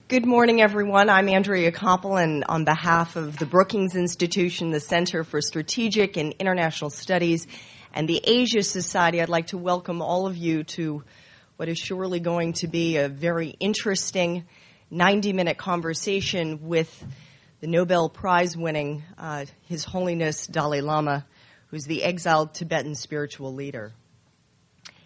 Good morning, everyone. I'm Andrea Koppel, and on behalf of the Brookings Institution, the Center for Strategic and International Studies, and the Asia Society, I'd like to welcome all of you to what is surely going to be a very interesting 90-minute conversation with the Nobel Prize-winning His Holiness Dalai Lama, who's the exiled Tibetan spiritual leader.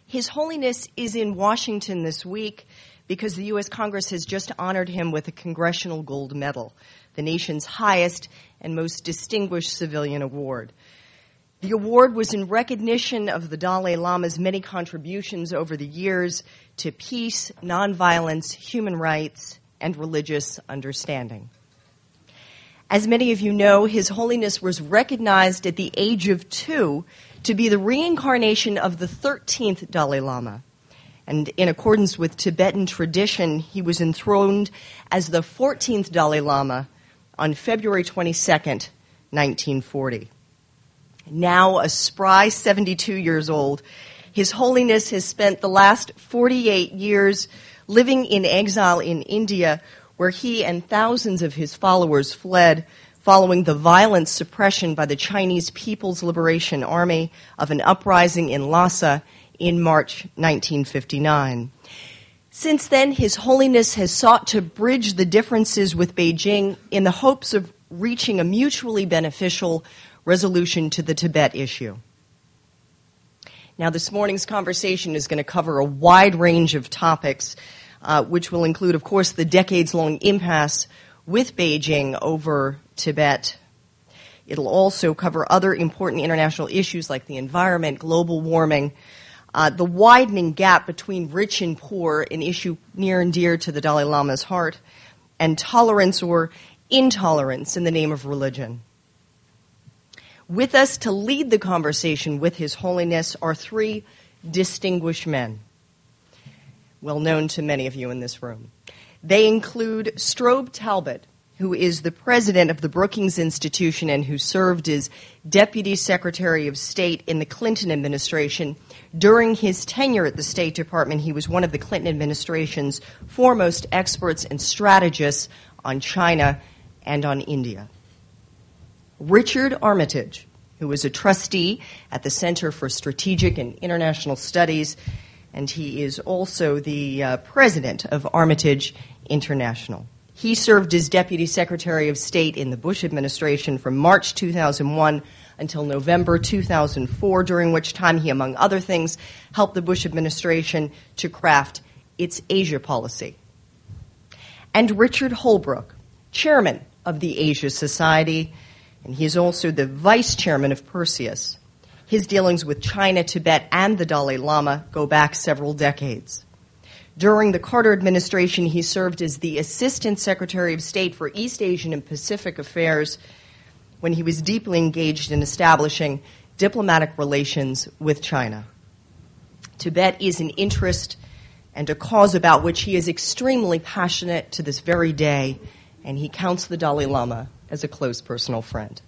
His Holiness is in Washington this week because the U.S. Congress has just honored him with a Congressional Gold Medal, the nation's highest and most distinguished civilian award. The award was in recognition of the Dalai Lama's many contributions over the years to peace, nonviolence, human rights, and religious understanding. As many of you know, His Holiness was recognized at the age of 2 to be the reincarnation of the 13th Dalai Lama. And in accordance with Tibetan tradition, he was enthroned as the 14th Dalai Lama on February 22nd, 1940. Now a spry 72 years old, His Holiness has spent the last 48 years living in exile in India, where he and thousands of his followers fled following the violent suppression by the Chinese People's Liberation Army of an uprising in Lhasa in March 1959. Since then, His Holiness has sought to bridge the differences with Beijing in the hopes of reaching a mutually beneficial resolution to the Tibet issue. Now, this morning's conversation is going to cover a wide range of topics, which will include, of course, the decades-long impasse with Beijing over Tibet. It'll also cover other important international issues like the environment, global warming, the widening gap between rich and poor, an issue near and dear to the Dalai Lama's heart, and tolerance or intolerance in the name of religion. With us to lead the conversation with His Holiness are 3 distinguished men, well known to many of you in this room. They include Strobe Talbott, who is the president of the Brookings Institution and who served as Deputy Secretary of State in the Clinton administration. During his tenure at the State Department, he was one of the Clinton administration's foremost experts and strategists on China and on India. Richard Armitage, who is a trustee at the Center for Strategic and International Studies, and he is also the president of Armitage International. He served as Deputy Secretary of State in the Bush administration from March 2001 until November 2004, during which time he, among other things, helped the Bush administration to craft its Asia policy. And Richard Holbrooke, chairman of the Asia Society, and he is also the vice chairman of Perseus. His dealings with China, Tibet, and the Dalai Lama go back several decades. During the Carter administration, he served as the Assistant Secretary of State for East Asian and Pacific Affairs when he was deeply engaged in establishing diplomatic relations with China. Tibet is an interest and a cause about which he is extremely passionate to this very day, and he counts the Dalai Lama as a close personal friend.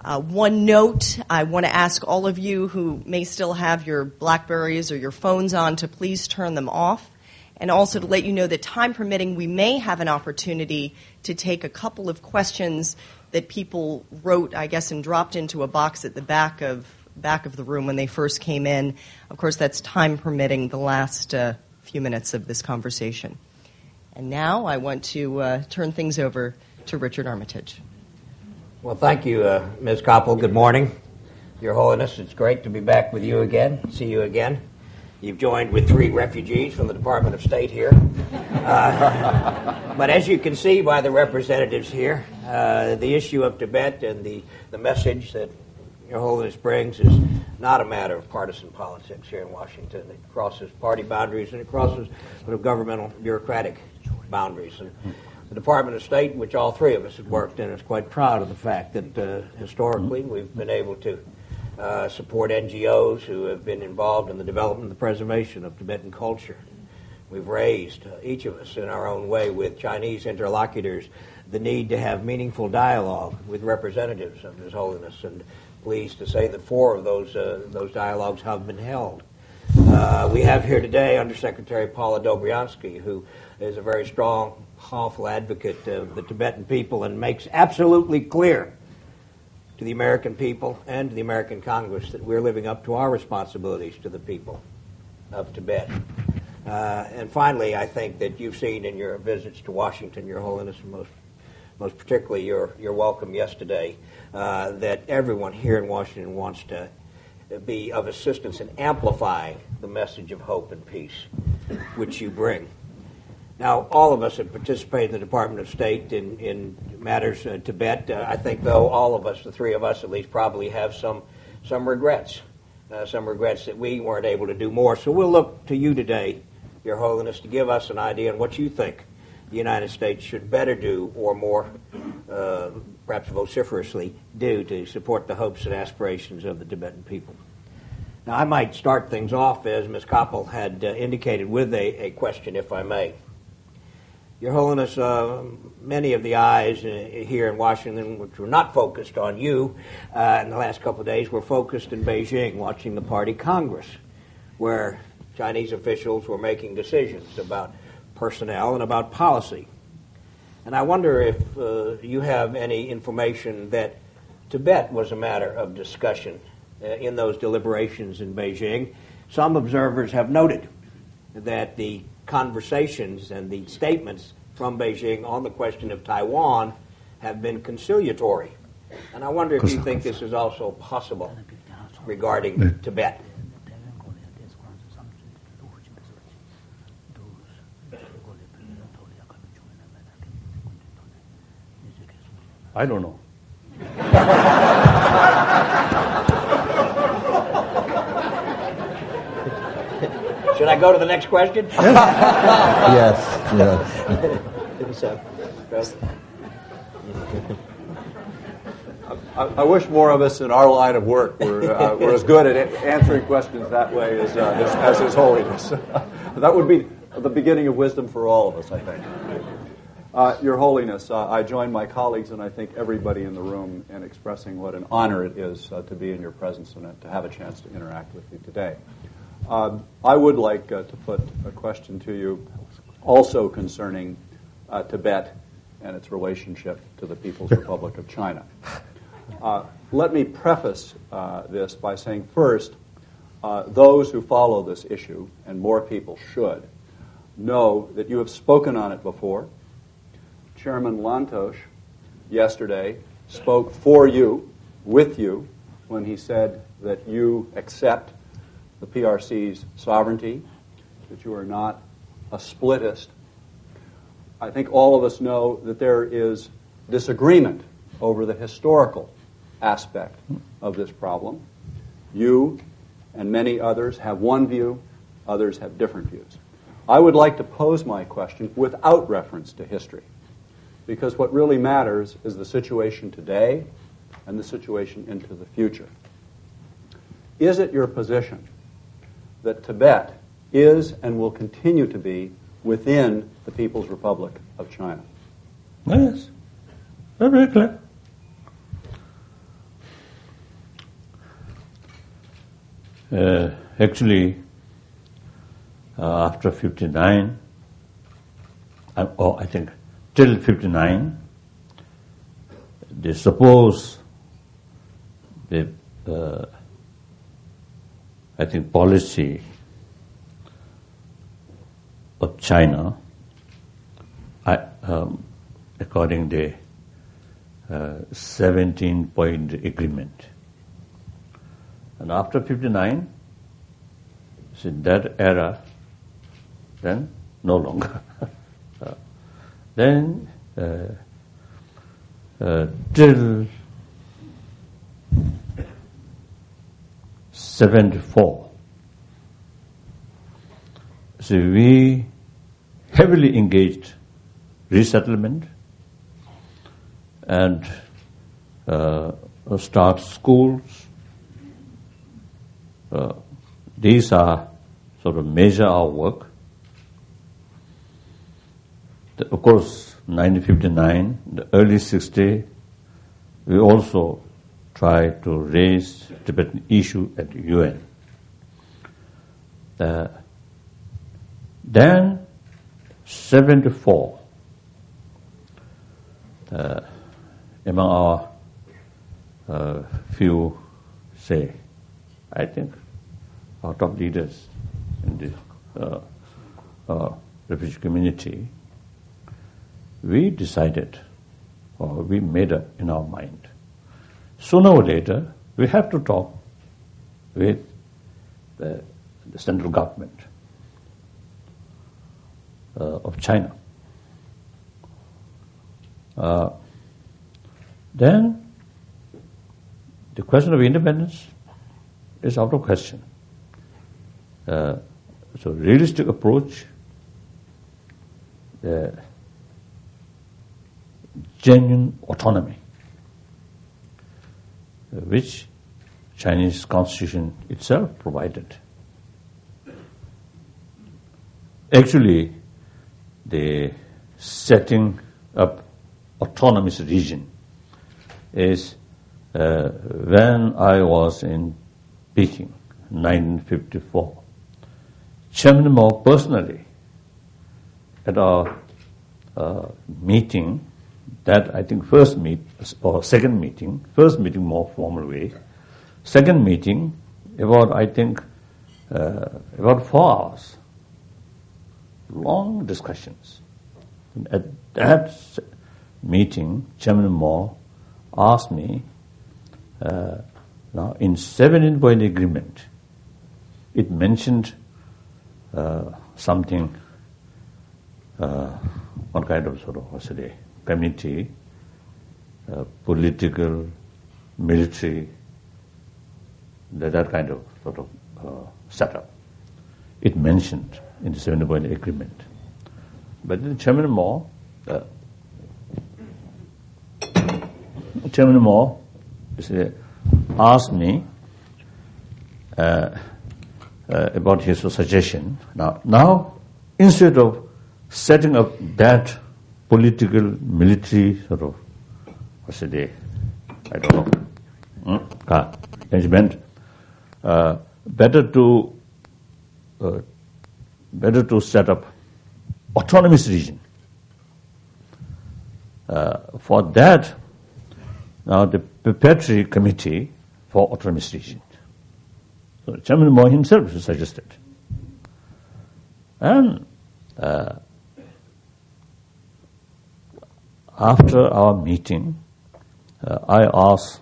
One note, I want to ask all of you who may still have your BlackBerries or your phones on to please turn them off, and also to let you know that time permitting, we may have an opportunity to take a couple of questions that people wrote, I guess, and dropped into a box at the back of the room when they first came in. Of course, that's time permitting the last few minutes of this conversation. And now I want to turn things over to Richard Armitage. Well, thank you, Ms. Koppel. Good morning, Your Holiness. It's great to be back with you again, see you again. You've joined with 3 refugees from the Department of State here. But as you can see by the representatives here, the issue of Tibet and the message that Your Holiness brings is not a matter of partisan politics here in Washington. It crosses party boundaries and it crosses sort of governmental bureaucratic boundaries. And the Department of State, which all 3 of us have worked in, is quite proud of the fact that historically we've been able to support NGOs who have been involved in the development and the preservation of Tibetan culture. We've raised, each of us in our own way, with Chinese interlocutors, the need to have meaningful dialogue with representatives of His Holiness, and pleased to say that 4 of those dialogues have been held. We have here today Undersecretary Paula Dobryansky, who is a very strong, powerful advocate of the Tibetan people and makes absolutely clear to the American people and to the American Congress that we're living up to our responsibilities to the people of Tibet. And finally, I think that you've seen in your visits to Washington, Your Holiness, and most particularly your welcome yesterday, that everyone here in Washington wants to be of assistance in amplifying the message of hope and peace which you bring. Now, all of us have participated in the Department of State in matters Tibet. I think, though, all of us, the three of us at least, probably have some regrets, that we weren't able to do more. So we'll look to you today, Your Holiness, to give us an idea on what you think the United States should better do or more, perhaps vociferously, do to support the hopes and aspirations of the Tibetan people. Now, I might start things off, as Ms. Koppel had indicated, with a question, if I may. Your Holiness, many of the eyes here in Washington, which were not focused on you in the last couple of days, were focused in Beijing, watching the Party Congress, where Chinese officials were making decisions about personnel and about policy. And I wonder if you have any information that Tibet was a matter of discussion in those deliberations in Beijing. Some observers have noted that the conversations and the statements from Beijing on the question of Taiwan have been conciliatory. And I wonder if you think this is also possible regarding Tibet. I don't know. Should I go to the next question? Yes. I wish more of us in our line of work were as good at answering questions that way as His Holiness. That would be the beginning of wisdom for all of us, I think. Your Holiness, I join my colleagues and I think everybody in the room in expressing what an honor it is to be in your presence and to have a chance to interact with you today. I would like to put a question to you also concerning Tibet and its relationship to the People's Republic of China. Let me preface this by saying first, those who follow this issue, and more people should, know that you have spoken on it before. Chairman Lantosh yesterday spoke for you, with you, when he said that you accept the PRC's sovereignty, that you are not a splittist. I think all of us know that there is disagreement over the historical aspect of this problem. You and many others have one view, others have different views. I would like to pose my question without reference to history, because what really matters is the situation today and the situation into the future. Is it your position that Tibet is and will continue to be within the People's Republic of China? Yes, very clear. Actually, after 59, I think till 59, they suppose the I think policy of China, according to the 17-point agreement. And after 59, in that era, then no longer. Then till 74, so we heavily engaged resettlement and start schools. These are sort of measure our work. Of course, 1959, the early 60s, we also tried to raise Tibetan issue at the UN. Then 74, among our few, say, I think, our top leaders in the refugee community, we decided, or we made up in our mind, sooner or later, we have to talk with the central government of China. Then the question of independence is out of question. So realistic approach, genuine autonomy, which Chinese constitution itself provided. Actually, the setting up autonomous region is when I was in Peking, 1954. Chairman Mao personally, at our meeting, that I think first meeting more formal way, second meeting about I think about 4 hours, long discussions. And at that meeting, Chairman Mao asked me, now in 17-point agreement, it mentioned something, one kind of sort of, what's it, community, political, military, that kind of sort of setup. It mentioned in the 17-point agreement. But then Chairman Mao asked me about his suggestion. Now, instead of setting up that political, military sort of, what's it, I don't know, arrangement, better to set up autonomous region. For that, now the preparatory committee for autonomous region. So Chairman Mao himself suggested. And after our meeting, I asked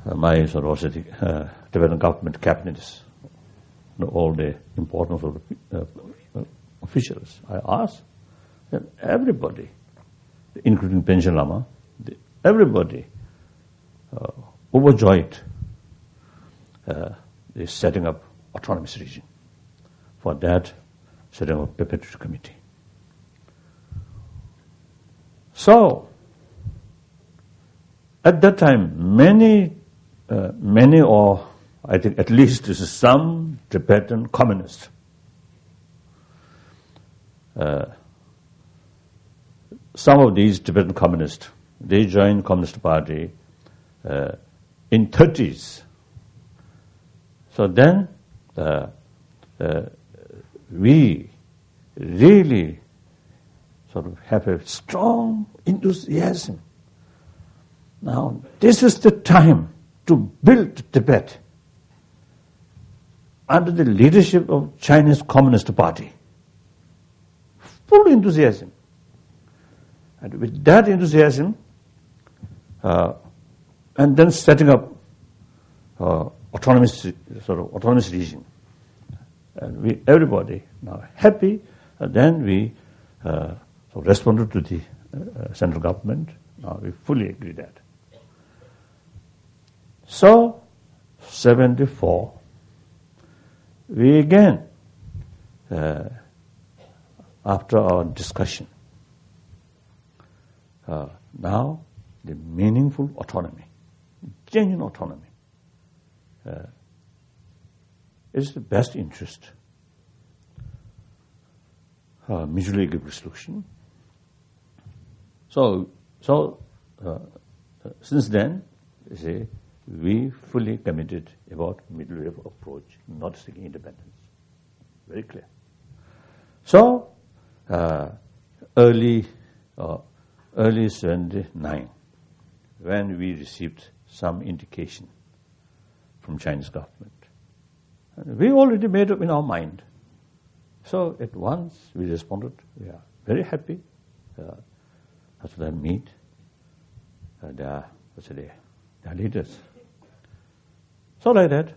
my sort of Tibetan government cabinets, all the important sort of officials. I asked that everybody, including Panchen Lama, everybody overjoyed the setting up autonomous region. For that, setting up preparatory committee. So, at that time, many or I think at least some Tibetan communists some of these Tibetan communists, they joined Communist Party in 30s. So then we really sort of have a strong enthusiasm. Now, this is the time to build Tibet under the leadership of Chinese Communist Party. Full enthusiasm. And with that enthusiasm, and then setting up autonomous region. And everybody now happy, and then we responded to the central government. Now we fully agree that. So, 74, we again, after our discussion, now the meaningful autonomy, genuine autonomy, is the best interest, mutually agreeable solution. So since then, you see, we fully committed about middle way of approach, not seeking independence. Very clear. So, early 79, when we received some indication from Chinese government, we already made up in our mind. So at once we responded, we are very happy. After that meet, their leaders. So like that.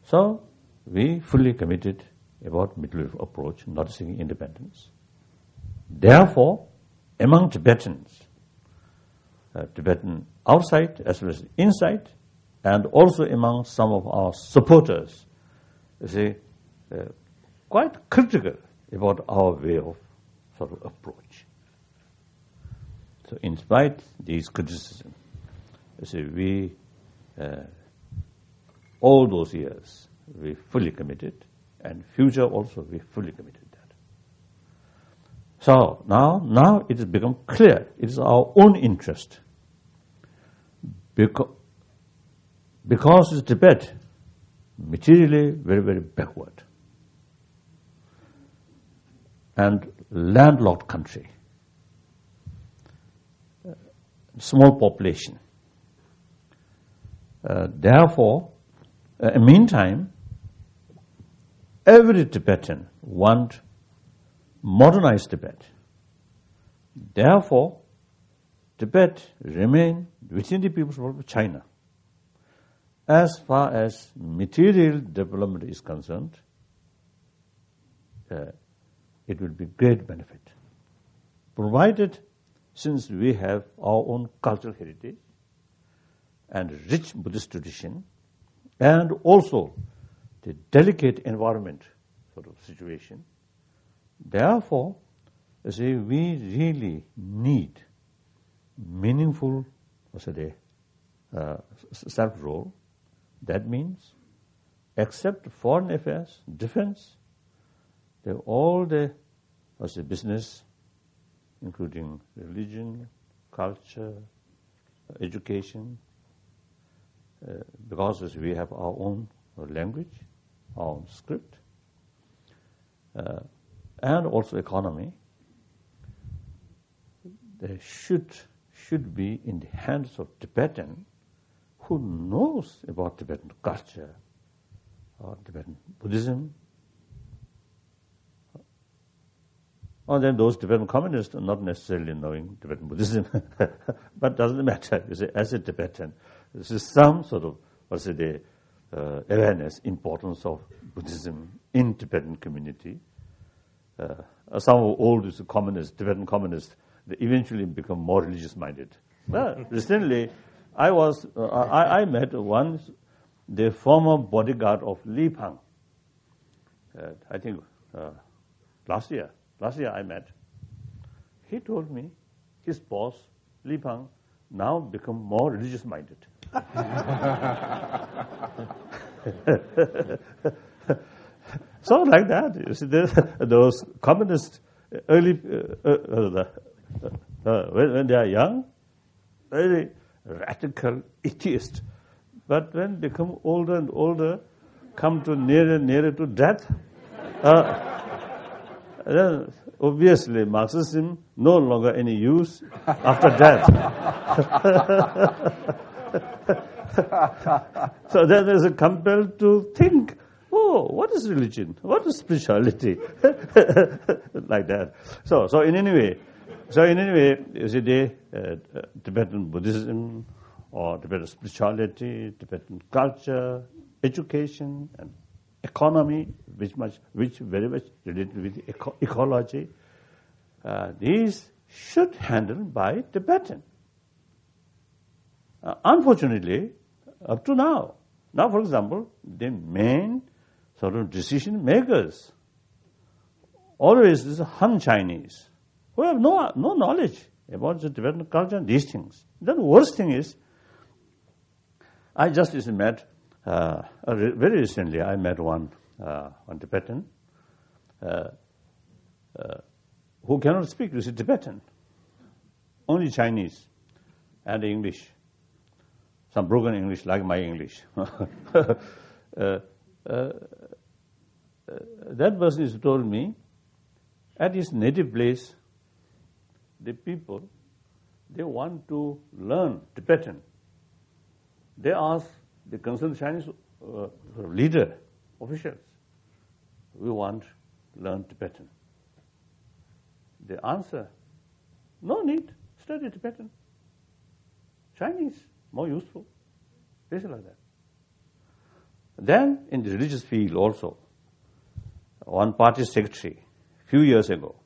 So we fully committed about middle approach, not seeking independence. Therefore, among Tibetans, Tibetan outside as well as inside, and also among some of our supporters, quite critical about our way of sort of approach. So in spite of these criticisms, we, all those years, we fully committed, and future also we fully committed that. So now it has become clear, it is our own interest. Because Tibet materially very, very backward and landlocked country, small population. Therefore, meantime, every Tibetan want modernized Tibet. Therefore, Tibet remain within the People's Republic of China. As far as material development is concerned, it will be great benefit. Provided, since we have our own cultural heritage and rich Buddhist tradition, and also the delicate environment sort of situation, therefore, we really need meaningful self-role. That means, except foreign affairs, defense, all the business, including religion, culture, education, because we have our own language, our own script, and also economy, they should be in the hands of Tibetan who knows about Tibetan culture or Tibetan Buddhism. Or then those Tibetan communists are not necessarily knowing Tibetan Buddhism, but doesn't matter. You see, as a Tibetan, this is some sort of awareness, importance of Buddhism in Tibetan community. Some of all these communists, Tibetan communists, they eventually become more religious-minded. Well, recently, I met once the former bodyguard of Li Pang. I think last year I met. He told me his boss, Li Pang, now become more religious-minded. So like that, you see, those communists early when they are young, very radical atheist, but when they become older and older, come to nearer and nearer to death, then obviously Marxism no longer any use after death. So then there's a compelled to think, oh, what is religion? What is spirituality? Like that. So in any way, you see, Tibetan Buddhism or Tibetan spirituality, Tibetan culture, education, and economy, which very much related with ecology, these should handled by Tibetan. Unfortunately, up to now, for example, the main sort of decision makers always is Han Chinese, who have no knowledge about the Tibetan culture and these things. Then the worst thing is, I just met, very recently, I met one Tibetan who cannot speak Tibetan, only Chinese and English. some broken English like my English. That person has told me, at his native place, the people, they want to learn Tibetan. They ask the concerned Chinese leader, officials, we want to learn Tibetan. The answer, no need, study Tibetan. Chinese, more useful. Things like that. Then, in the religious field also, one party secretary, few years ago,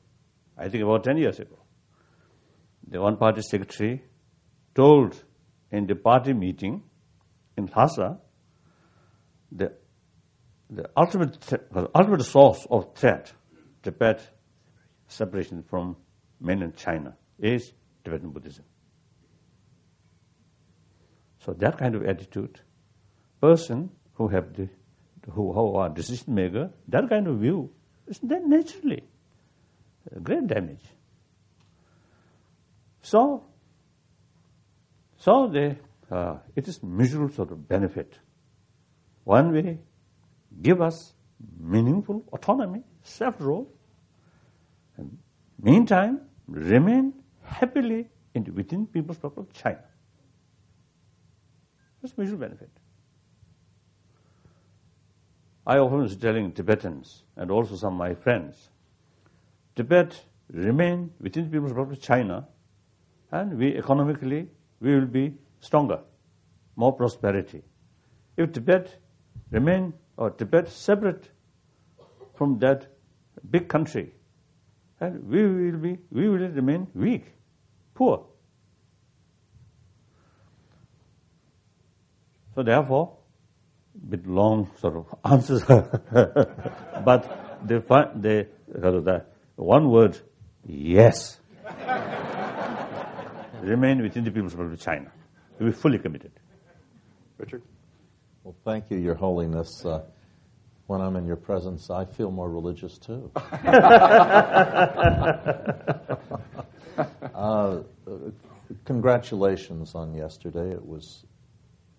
I think about 10 years ago, the one party secretary told in the party meeting in Lhasa, the ultimate source of threat, Tibet separation from mainland China, is Tibetan Buddhism. So that kind of attitude, person who are decision maker, that kind of view is then naturally great damage. So it is mutual sort of benefit. One way, give us meaningful autonomy, self-rule, and meantime, remain happily within People's Republic of China. That's mutual benefit. I often was telling Tibetans and also some of my friends, Tibet remain within the People's Republic of China, and we will be stronger, more prosperity. If Tibet separate from that big country, and we will remain weak, poor. So therefore, bit long sort of answers, but the one word, yes. Remain within the People's Republic of China. We are fully committed. Richard? Well, thank you, Your Holiness. When I'm in your presence, I feel more religious too. Congratulations on yesterday. It was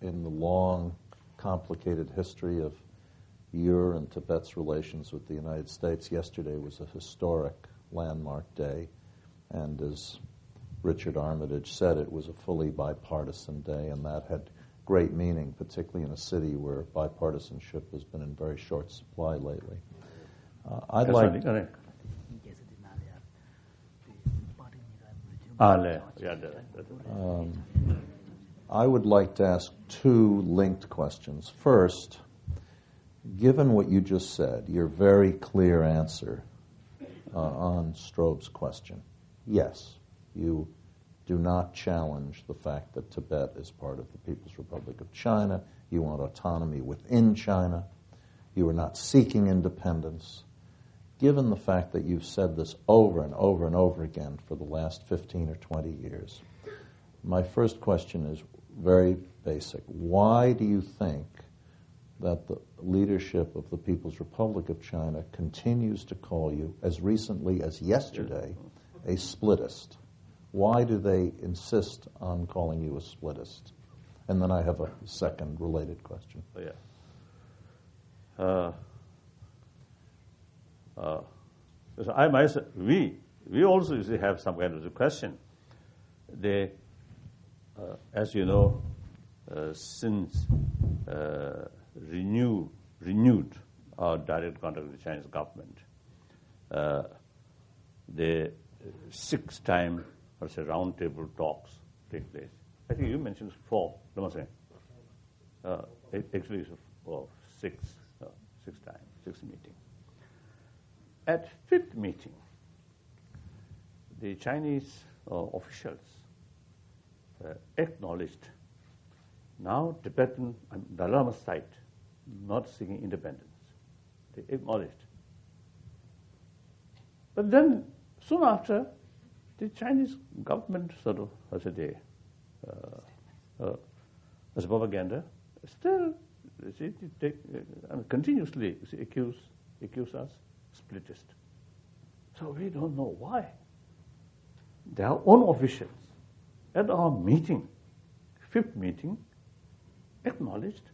in the long, complicated history of your and Tibet's relations with the United States. Yesterday was a historic landmark day, and as Richard Armitage said, it was a fully bipartisan day, and that had great meaning, particularly in a city where bipartisanship has been in very short supply lately. I would like to ask two linked questions. First, given what you just said, your very clear answer on Strobe's question, yes, you do not challenge the fact that Tibet is part of the People's Republic of China. You want autonomy within China. You are not seeking independence. Given the fact that you've said this over and over and over again for the last 15 or 20 years, my first question is very basic. Why do you think that the leadership of the People's Republic of China continues to call you, as recently as yesterday, a splittist? Why do they insist on calling you a splittist? And then I have a second related question. So I myself, we also usually have some kind of a question. As you know, since renewed our direct contact with the Chinese government, the sixth time, roundtable talks take place. I think you mentioned 4, actually it's sixth meeting. At 5th meeting, the Chinese officials acknowledged now Tibetan Dalai Lama side not seeking independence. They acknowledged. But then, soon after, the Chinese government sort of, as propaganda, still continuously accuse us splittist. So we don't know why. Their own officials at our meeting, 5th meeting, acknowledged,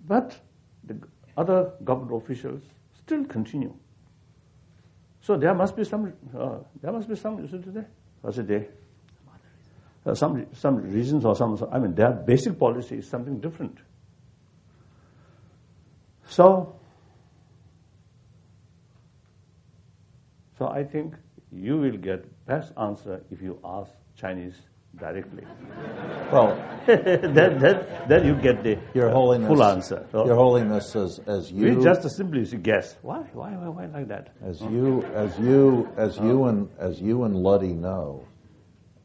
but the other government officials still continue. So there must be some. Some reasons or some. I mean, their basic policy is something different. So I think you will get best answer if you ask Chinese directly. Well, then you get the Your Holiness, full answer. So Your Holiness, as you we just simply guess. Why like that? as you and Luddy know,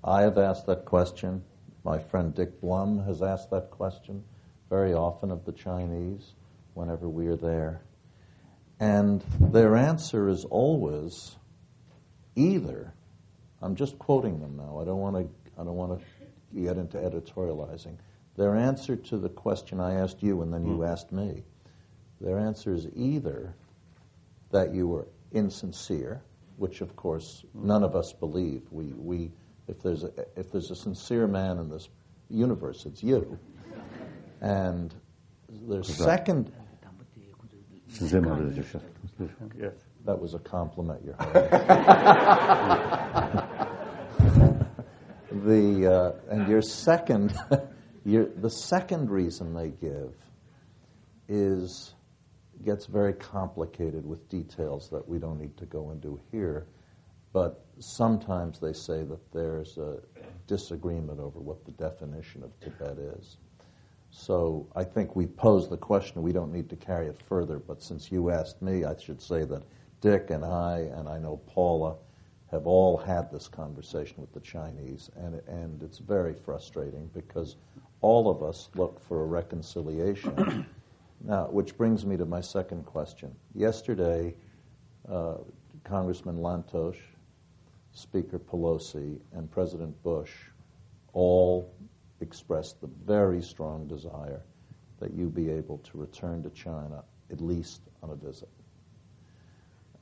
I have asked that question. My friend Dick Blum has asked that question very often of the Chinese whenever we are there, and their answer is always either. I'm just quoting them now. I don't want to get into editorializing. Their answer to the question I asked you and then you asked me, their answer is either that you were insincere, which of course none of us believe. We if there's a sincere man in this universe, it's you. And their second. Yes. That was a compliment, Your Holiness. And your second, the second reason they give gets very complicated with details that we don't need to go into here. But sometimes they say that there's a disagreement over what the definition of Tibet is. So I think we posed the question. We don't need to carry it further. But since you asked me, I should say that Dick and I know Paula, have all had this conversation with the Chinese, and it's very frustrating because all of us look for a reconciliation. Now, which brings me to my second question. Yesterday, Congressman Lantos, Speaker Pelosi, and President Bush all expressed the very strong desire that you be able to return to China, at least on a visit.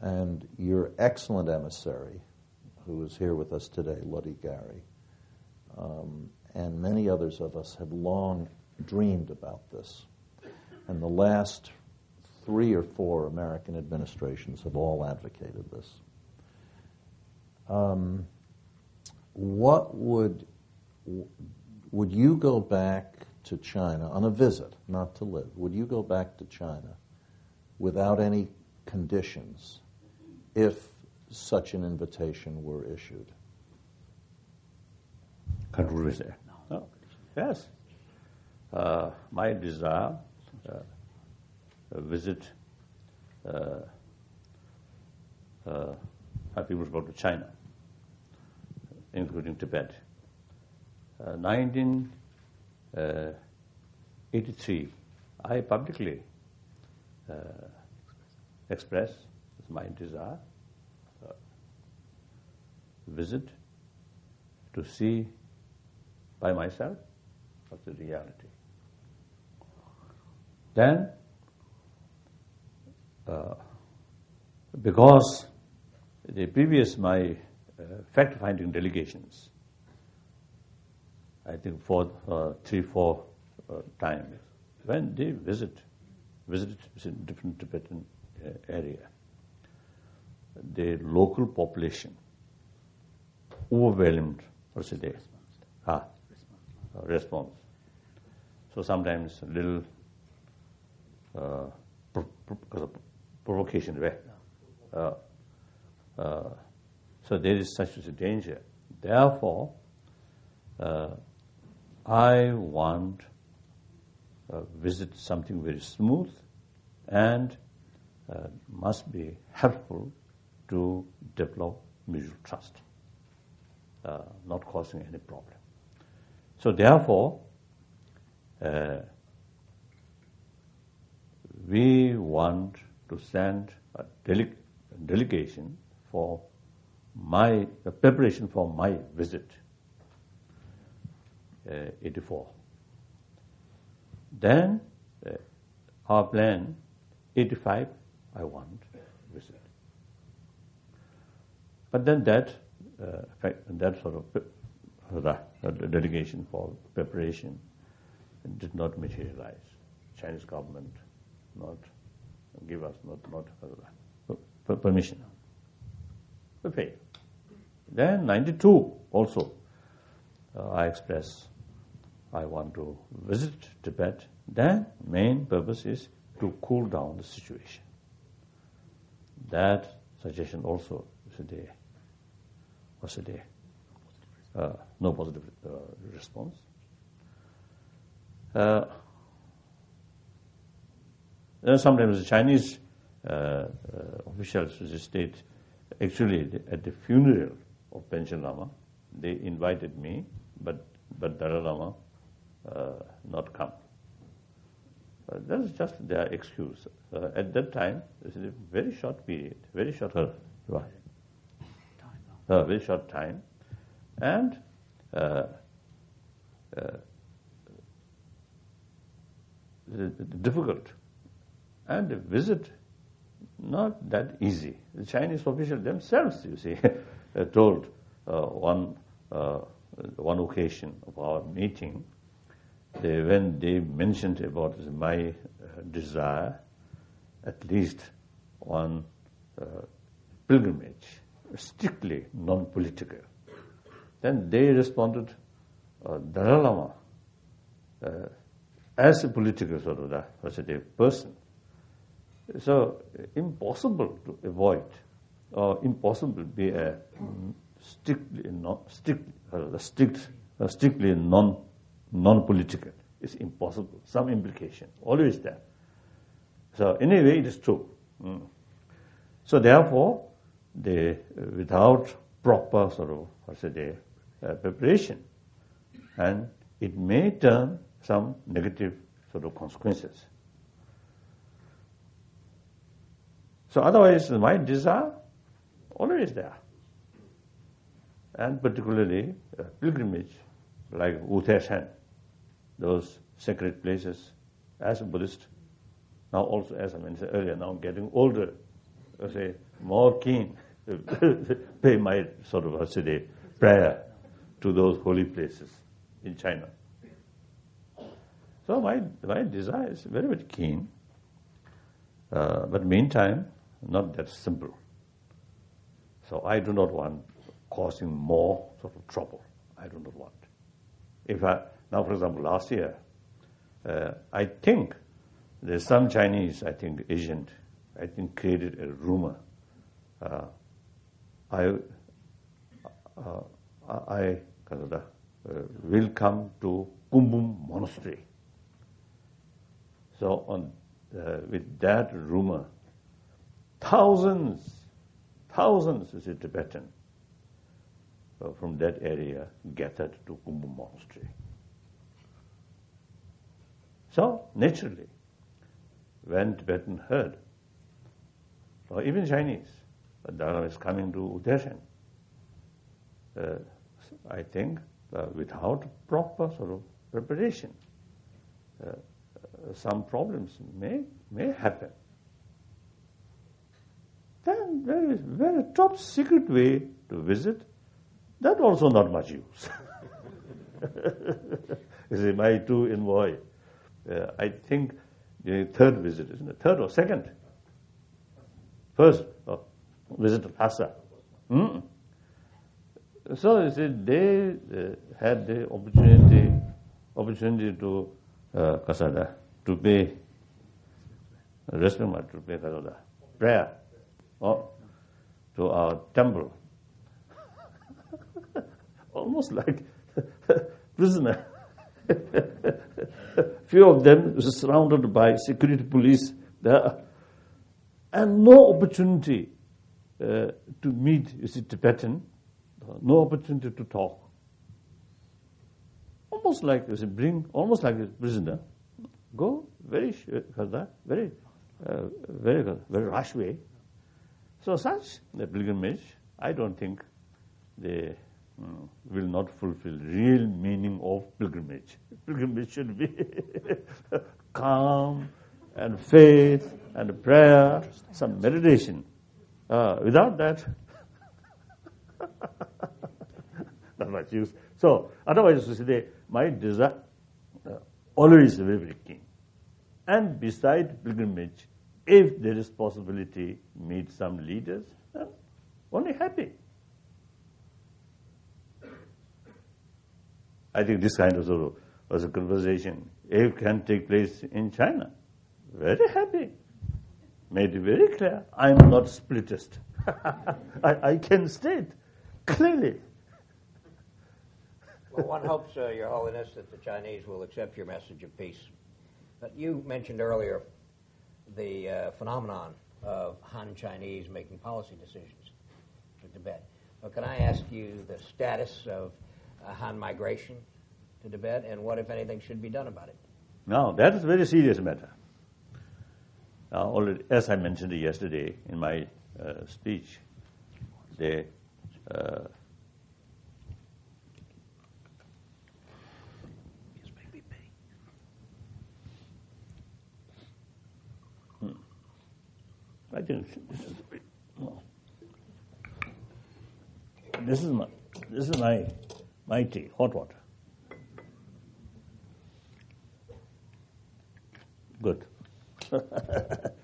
And your excellent emissary, who is here with us today, Luddy Gary, and many others of us have long dreamed about this. And the last 3 or 4 American administrations have all advocated this. What would you go back to China on a visit, not to live? Would you go back to China without any conditions if such an invitation were issued? Country visit? No. Yes. My desire visit people go to China, including Tibet. 1983, I publicly expressed my desire visit to see by myself what's the reality. Then, because the previous my fact-finding delegations, I think 3-4 times, when they visited different Tibetan area, the local population overwhelmed response. So sometimes a little provocation way. So there is such a danger. Therefore, I want visit something very smooth and must be helpful to develop mutual trust, not causing any problem. So therefore, we want to send a delegation for my preparation for my visit, 84. Then our plan, 85, I want visit. But then that sort of delegation for preparation did not materialize. Chinese government not give us permission. We pay. Then 92 also, I express I want to visit Tibet. Then main purpose is to cool down the situation. That suggestion also was a day. No positive response. Sometimes the Chinese officials state, actually at the funeral of Panchen Lama, they invited me, but Dalai Lama not come. That's just their excuse. At that time, this is a very short period, very short very short time, and difficult. And the visit, not that easy. The Chinese officials themselves, you see, told one occasion of our meeting, when they mentioned about my desire, at least one pilgrimage, strictly non-political. Then they responded, Dalai Lama, as a political sort of person. So impossible to avoid, or impossible to be a strictly non-political. It's impossible. Some implication, always there. So anyway, it is true. So therefore, they without proper sort of preparation, and it may turn some negative sort of consequences. So otherwise, my desire always there, and particularly pilgrimage like Utheshan, those sacred places. As a Buddhist, now also as I mentioned earlier, now getting older, more keen to pay my sort of prayer to those holy places in China. So my desire is very, very keen, but meantime, not that simple. So I do not want causing more sort of trouble. I do not want. Now, for example, last year, I think there's some Chinese, agent, created a rumor. I will come to Kumbum Monastery. So with that rumor, thousands of Tibetan from that area gathered to Kumbum Monastery. So naturally, when Tibetan heard, or even Chinese, that Dalai Lama is coming to Utheshan, I think without proper sort of preparation, some problems may happen. Then very, very top secret way to visit, that also not much use. You see, my two envoy, I think the third visit, isn't it? Third or second? First visit to Lhasa. So you see, they had the opportunity to Kasada, to pay respect, to pay Kasada, prayer to our temple. Almost like prisoner. Few of them were surrounded by security police there, and no opportunity to meet, you see, Tibetan, no opportunity to talk. Almost like, you see, almost like a prisoner. Go very rush way. So such the pilgrimage, I don't think they will not fulfill real meaning of pilgrimage. Pilgrimage should be calm and faith and prayer, some meditation. Without that, not much use. So otherwise, you see, my desire, always very, very keen. And beside pilgrimage, if there is possibility, meet some leaders, then only happy. I think this kind of sort of was a conversation. If it can take place in China, very happy. Made it very clear, I am not spiritist. I can state clearly. Well, one hopes, Your Holiness, that the Chinese will accept your message of peace. But you mentioned earlier the phenomenon of Han Chinese making policy decisions to Tibet. Well, can I ask you the status of Han migration to Tibet and what, if anything, should be done about it? Now, that is a very serious matter. Already, as I mentioned yesterday in my speech, they I think this is my tea, hot water. Good.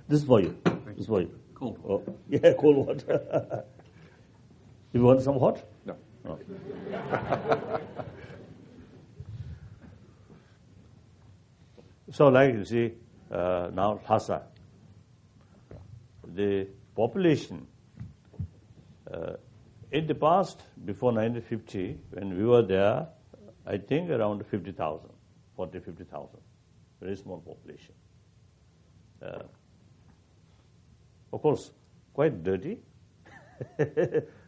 This is for you. This is for you. Cold. Oh, yeah, cold water. You want some hot? No. Oh. So, like you see, now Lhasa, the population in the past, before 1950, when we were there, I think around 50,000, 50,000. Very small population. Of course, quite dirty.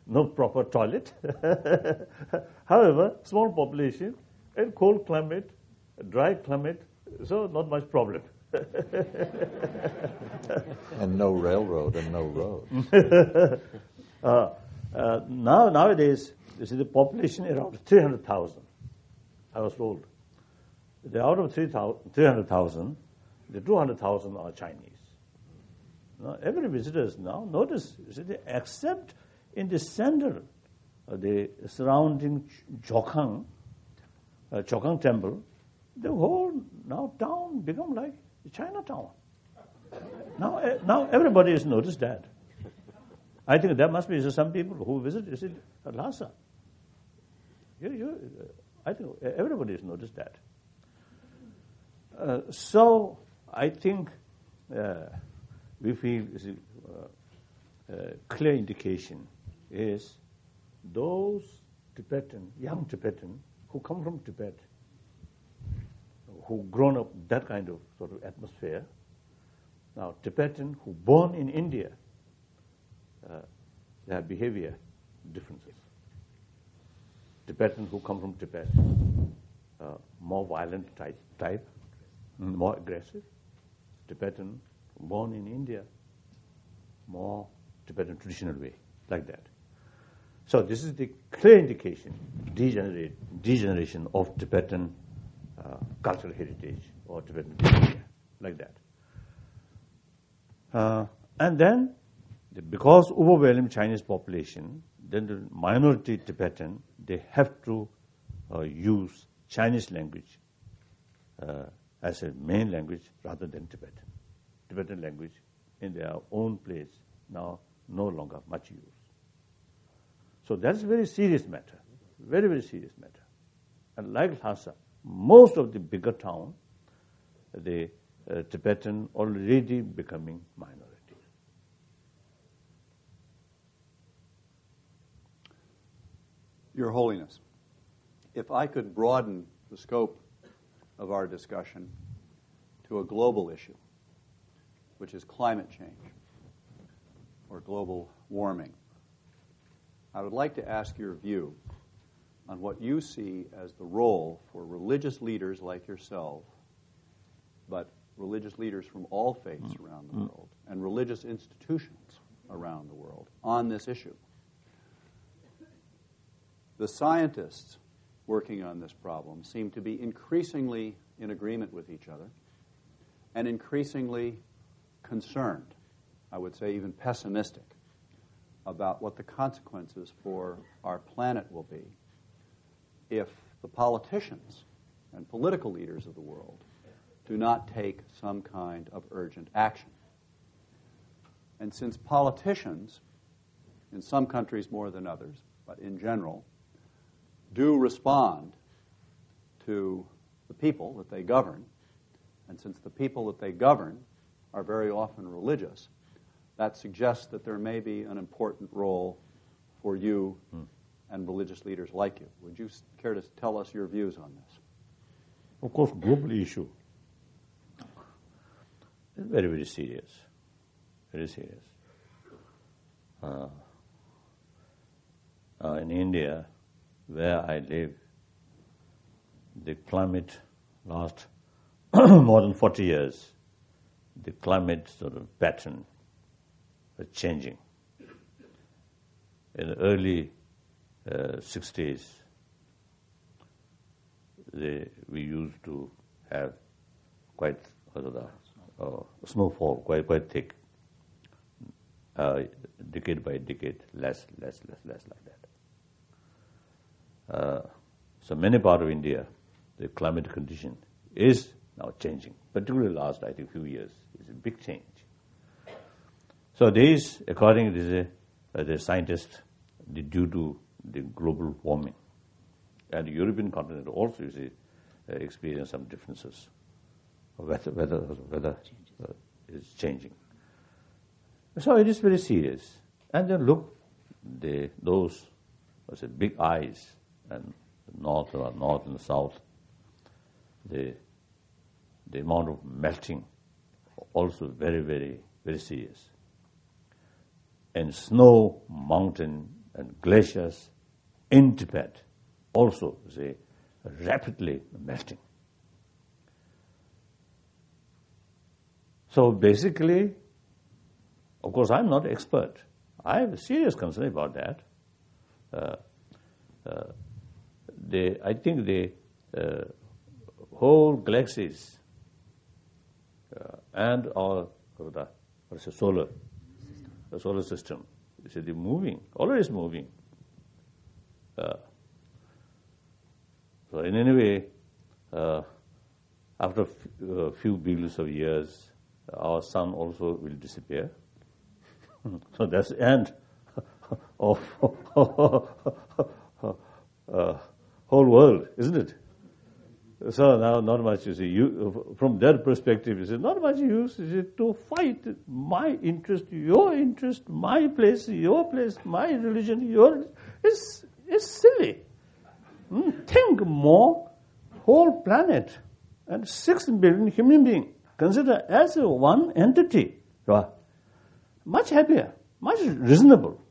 No proper toilet. However, small population and cold climate, dry climate, so not much problem. And no railroad and no road. Nowadays, you see the population around 300,000, I was told. Out of 300,000, the 200,000 are Chinese. Now, every visitors now, notice, you see, except in the center of the surrounding Chokhang temple, the whole now town become like Chinatown. Now everybody has noticed that. I think there must be some people who visit Lhasa. I think everybody has noticed that. So I think we feel clear indication is those young Tibetan who come from Tibet, who grown up that kind of sort of atmosphere. Now, Tibetan who born in India, their behavior differences. Tibetan who come from Tibet, more violent type, more aggressive. Tibetan born in India, more Tibetan traditional way, like that. So this is the clear indication, degeneration of Tibetan cultural heritage or Tibetan behavior, like that. And then, because overwhelming Chinese population, then the minority Tibetan, they have to use Chinese language as a main language rather than Tibetan. Tibetan language in their own place now no longer much used. So that's a very serious matter, very, very serious matter. And like Lhasa, most of the bigger town, the Tibetan already becoming minority. Your Holiness, if I could broaden the scope of our discussion to a global issue, which is climate change or global warming, I would like to ask your view on what you see as the role for religious leaders like yourself, but religious leaders from all faiths around the world, and religious institutions around the world on this issue. The scientists working on this problem seem to be increasingly in agreement with each other and increasingly concerned, I would say even pessimistic, about what the consequences for our planet will be if the politicians and political leaders of the world do not take some kind of urgent action. And since politicians, in some countries more than others, but in general, do respond to the people that they govern, and since the people that they govern are very often religious, that suggests that there may be an important role for you and religious leaders like you. Would you care to tell us your views on this? Of course, global issue is very, very serious. Very serious. In India, where I live, the climate last more than 40 years, the climate sort of pattern is changing. In the early 60s, we used to have quite snowfall, quite thick. Decade by decade, less like that. So many parts of India, the climate condition is now changing, particularly last, I think, few years. It's a big change. So these, according to the scientists, due to the global warming. And the European continent also, you see, experience some differences. Weather is changing. So it is very serious. And then look, those big eyes, and north and south, the amount of melting also very, very, very serious. And snow, mountain, and glaciers in Tibet also rapidly melting. So basically, of course, I'm not an expert. I have a serious concern about that. I think the whole galaxies and our solar system, they're moving, always moving. So in any way, after a few billions of years, our sun also will disappear. So that's the end of whole world, isn't it? So now not much, you see, from that perspective, it's not much use to fight my interest, your interest, my place, your place, my religion, your... It's silly. Think more, whole planet and 6 billion human beings considered as one entity. Much happier, much reasonable.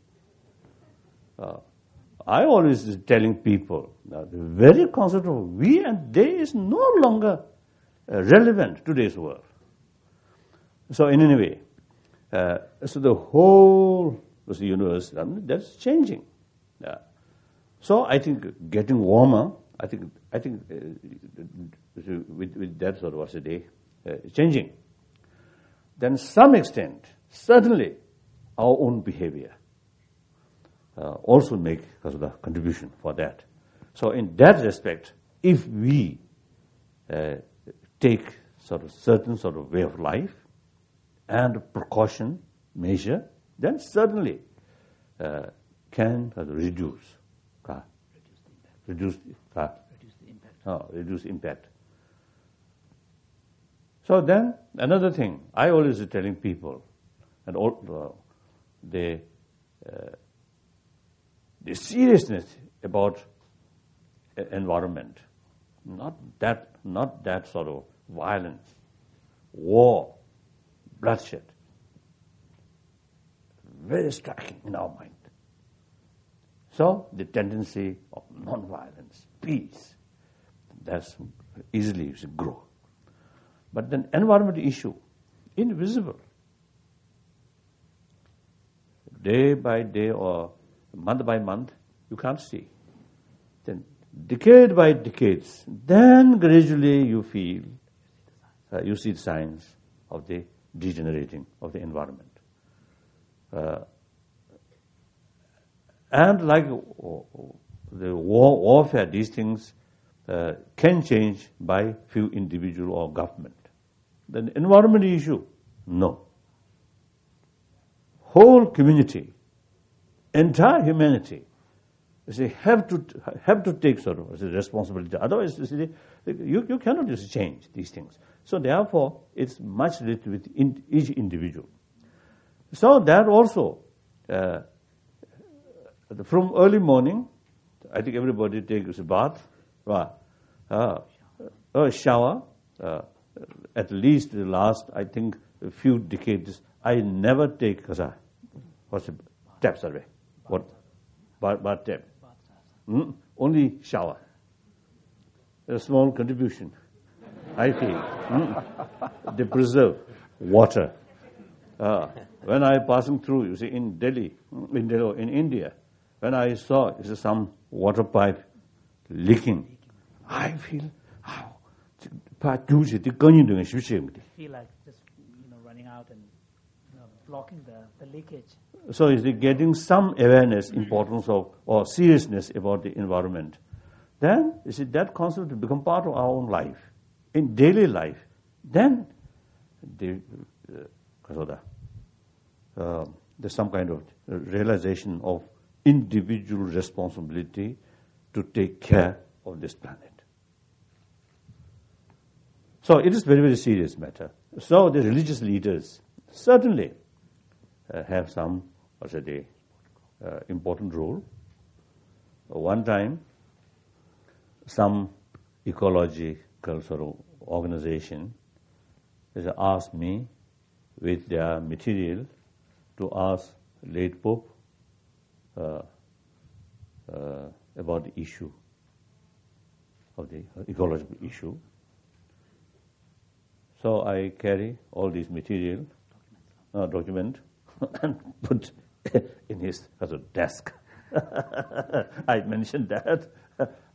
I always telling people that the very concept of we and they is no longer relevant to today's world. So in any way, so the whole universe, that's changing. So I think getting warmer, I think with that sort of changing. Then some extent, certainly our own behavior also make a contribution for that. So in that respect, if we take certain sort of way of life and precaution measure, then certainly can reduce impact. So then another thing I always telling people, and the seriousness about environment, not that sort of violence, war, bloodshed, very striking in our mind. So the tendency of non-violence, peace, that's easily grow. But then environment issue, invisible. Day by day or month by month, you can't see. Then decade by decades, then gradually you feel, you see the signs of the degenerating of the environment. And like the warfare, these things can change by few individual or government. The environment issue, no. Whole community, entire humanity, have to take sort of responsibility. Otherwise, you cannot just change these things. So therefore, it's much related with each individual. So that also, from early morning, I think everybody takes a bath, a shower. At least the last, I think, a few decades, I never take taps away. What? Bath tap. Only shower. A small contribution, I feel. They preserve water. When I passing through, you see, in Delhi, in India, when I saw some water pipe leaking, I feel, feel like just running out and blocking the leakage. So is it getting some awareness, importance of or seriousness about the environment? Then is it that concept to become part of our own life, in daily life? Then there's some kind of realization of individual responsibility to take care of this planet. So it is very, very serious matter. So the religious leaders certainly have some, important role. One time, some ecological sort of organization has asked me with their material to ask late Pope about the issue of the ecological issue. So I carry all these material, document, and put in his desk. I mentioned that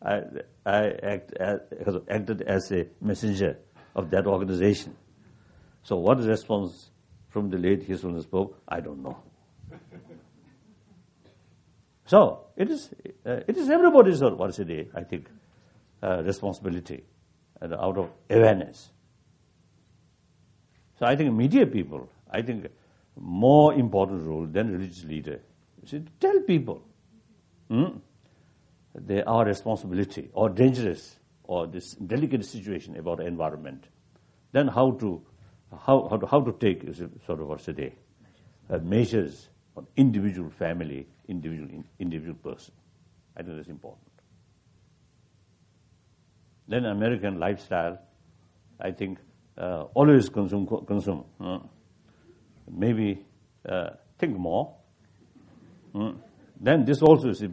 I acted as a messenger of that organization. So what is the response from the late His Holiness Pope? I don't know. So it is everybody's I think responsibility and out of awareness. So I think media people, more important role than religious leader is to tell people they are responsibility or dangerous or this delicate situation about the environment. Then how to take measures on individual family, individual person. I think that's important. Then American lifestyle, I think. Always consume. Maybe think more. Then this also is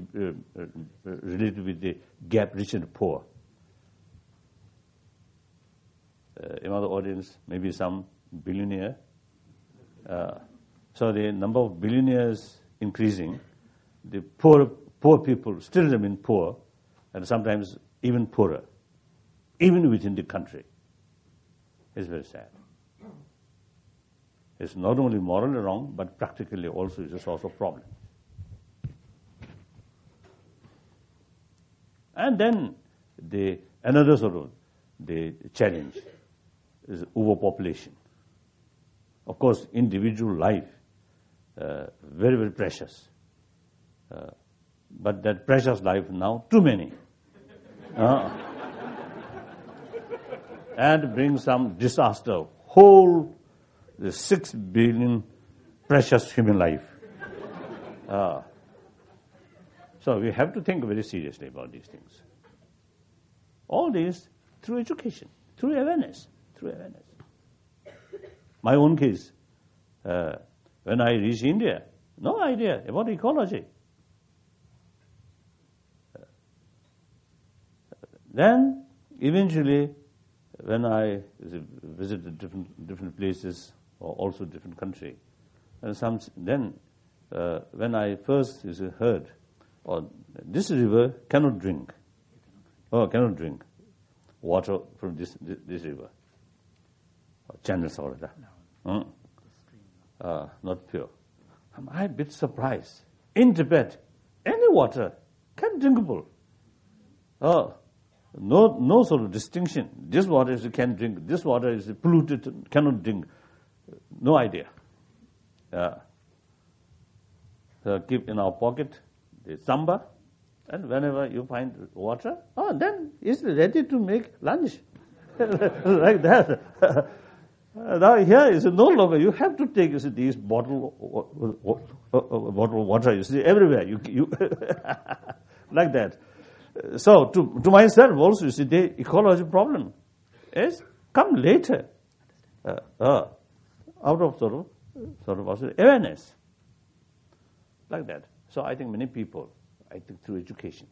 related with the gap rich and poor. In other audience, maybe some billionaire. So the number of billionaires increasing, the poor people still remain poor, and sometimes even poorer, even within the country. It's very sad. It's not only morally wrong, but practically also is a source of problem. And then another the challenge is overpopulation. Of course, individual life, very, very precious. But that precious life now, too many. And bring some disaster, the 6 billion precious human life. So we have to think very seriously about these things. All this through education, through awareness. My own case, when I reached India, no idea about ecology. Then eventually, when I visited different places or also different country, and when I first heard, this river cannot drink, cannot drink water from this river, channels or that, not pure. I'm a bit surprised. In Tibet, any water can drinkable. No sort of distinction. This water is you can drink. This water is polluted, cannot drink. No idea. So keep in our pocket the samba, and whenever you find water, then it's ready to make lunch. Like that. Now here is no longer, you have to take these bottle of water, you see, everywhere. You like that. So to myself also, you see, the ecology problem is come later, out of sort of also awareness, like that. So I think many people, through education,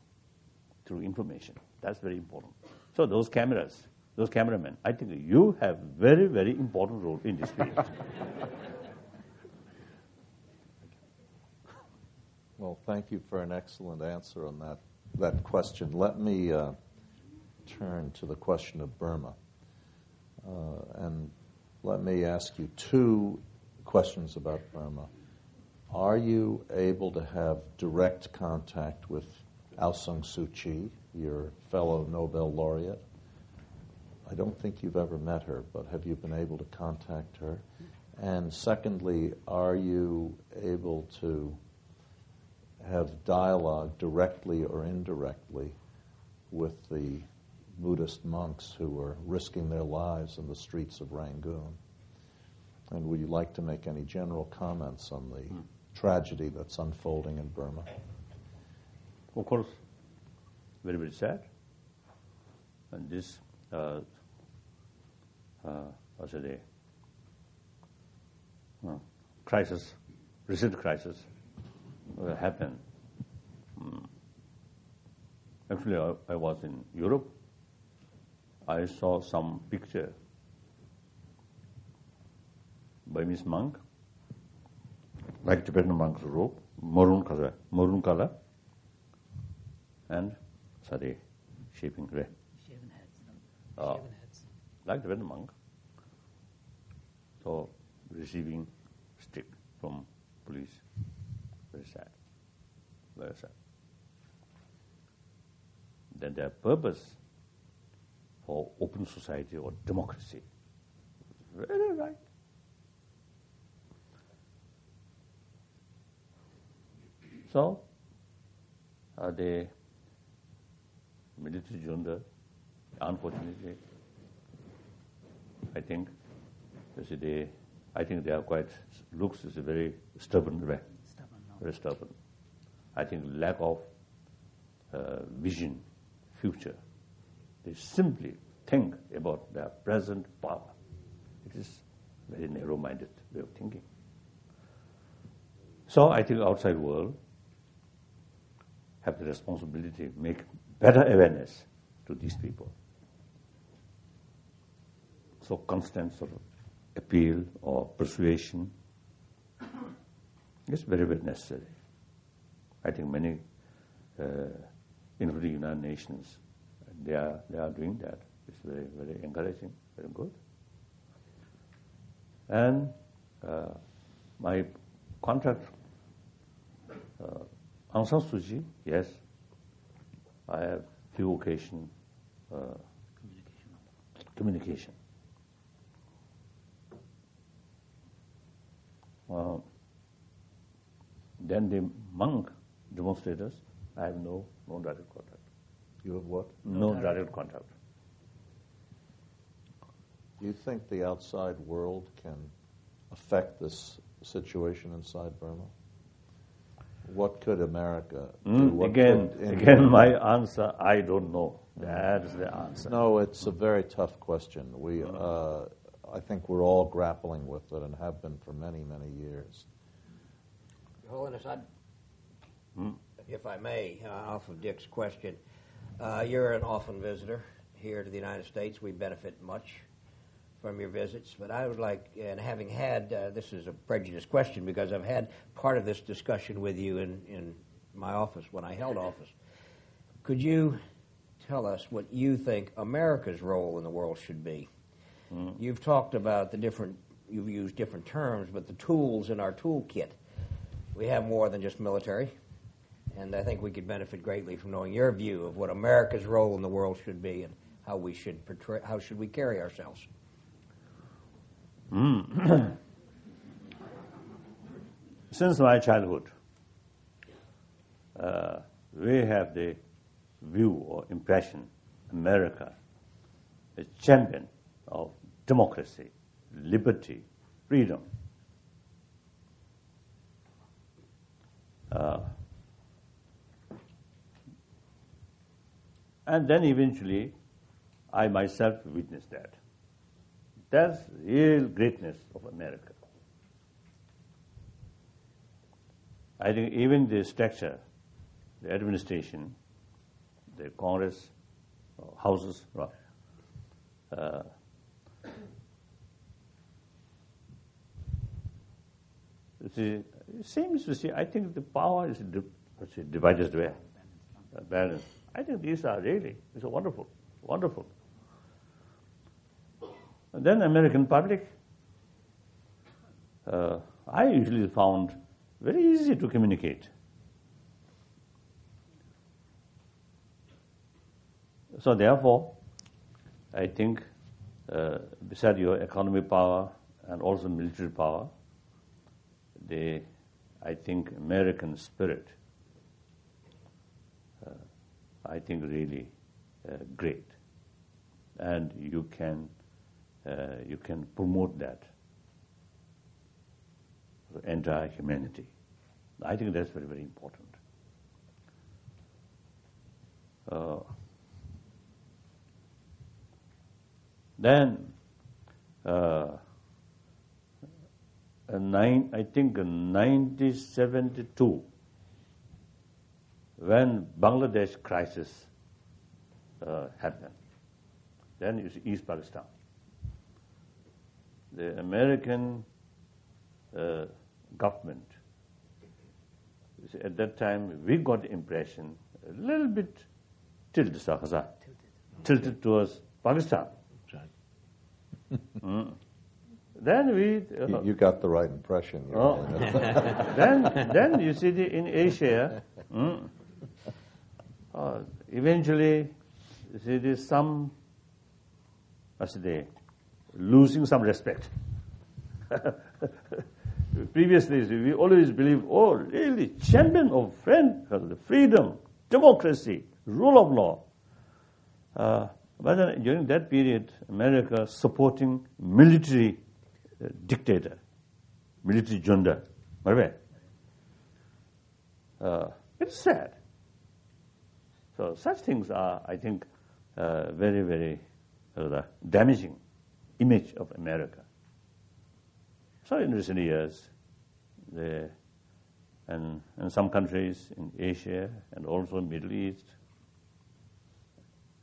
through information, that's very important. So those cameramen, I think you have very, very important role in this field. Well, thank you for an excellent answer on that question. Let me turn to the question of Burma. And let me ask you two questions about Burma. Are you able to have direct contact with Aung San Suu Kyi, your fellow Nobel laureate? I don't think you've ever met her, but have you been able to contact her? And secondly, are you able to have dialogue directly or indirectly with the Buddhist monks who are risking their lives in the streets of Rangoon? And would you like to make any general comments on the tragedy that's unfolding in Burma? Of course, very, very sad. And this crisis, recent crisis, happened. Actually, I was in Europe. I saw some picture by Miss Monk, like Tibetan monk's robe, maroon color, and shaving red. Shaven heads. Like Tibetan monk. So receiving stick from police. Very sad. Very sad. Then their purpose for open society or democracy. Very right. So the military junta, unfortunately, I think they are quite, looks is a very stubborn way. Very stubborn. I think lack of vision, future. They simply think about their present power. It is very narrow-minded way of thinking. So I think outside world have the responsibility to make better awareness to these people. So constant sort of appeal or persuasion is very, very necessary. I think many, including United Nations, they are doing that. It's very, very encouraging, very good. And my contract, Aung San Suu Kyi, yes, I have few occasions, communication. Then the monk demonstrators, I have no direct contact. You have what? No direct contact. Do you think the outside world can affect this situation inside Burma? What could America do? Again, my answer, I don't know. That is the answer. No, it's a very tough question. I think we're all grappling with it and have been for many, many years. Your Holiness, if I may, off of Dick's question, you're an often visitor here to the United States. We benefit much from your visits, but I would like, and having had, this is a prejudiced question because I've had part of this discussion with you in my office when I held office. Could you tell us what you think America's role in the world should be? You've talked about you've used different terms, but the tools in our toolkit. We have more than just military, And I think we could benefit greatly from knowing your view of what America's role in the world should be and how we should portray, how should we carry ourselves. Since my childhood, we have the view or impression America is champion of democracy, liberty, freedom. And then eventually, I myself witnessed that. That's real greatness of America. I think even the structure, the administration, the Congress, houses, it seems to see, I think the power is divided where? Balance. I think these are really, it's wonderful, wonderful. And then American public, I usually found very easy to communicate. So therefore, I think beside your economic power and also military power, I think American spirit, I think really great, and you can promote that for the entire humanity. I think that's very, very important. Then, I think in 1972, when Bangladesh crisis happened, then you see East Pakistan. The American government, you see, at that time, we got the impression a little bit tilted towards Pakistan. Then we... You got the right impression. Then you see in Asia, eventually, you see there's some, losing some respect. Previously, we always believe, really, champion of freedom, democracy, rule of law. But then during that period, America supporting military dictator, military junta. It's sad. So such things are, I think, very, very damaging image of America. So in recent years, and some countries in Asia and also Middle East,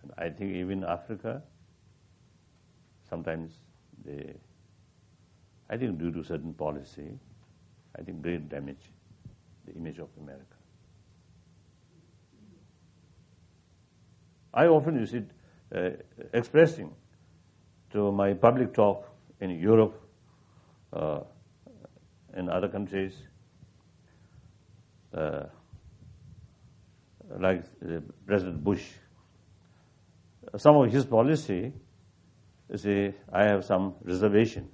and I think even Africa, sometimes I think due to certain policy, I think great damage the image of America. I often use it expressing to my public talk in Europe, in other countries, like President Bush. Some of his policy, you see, I have some reservation.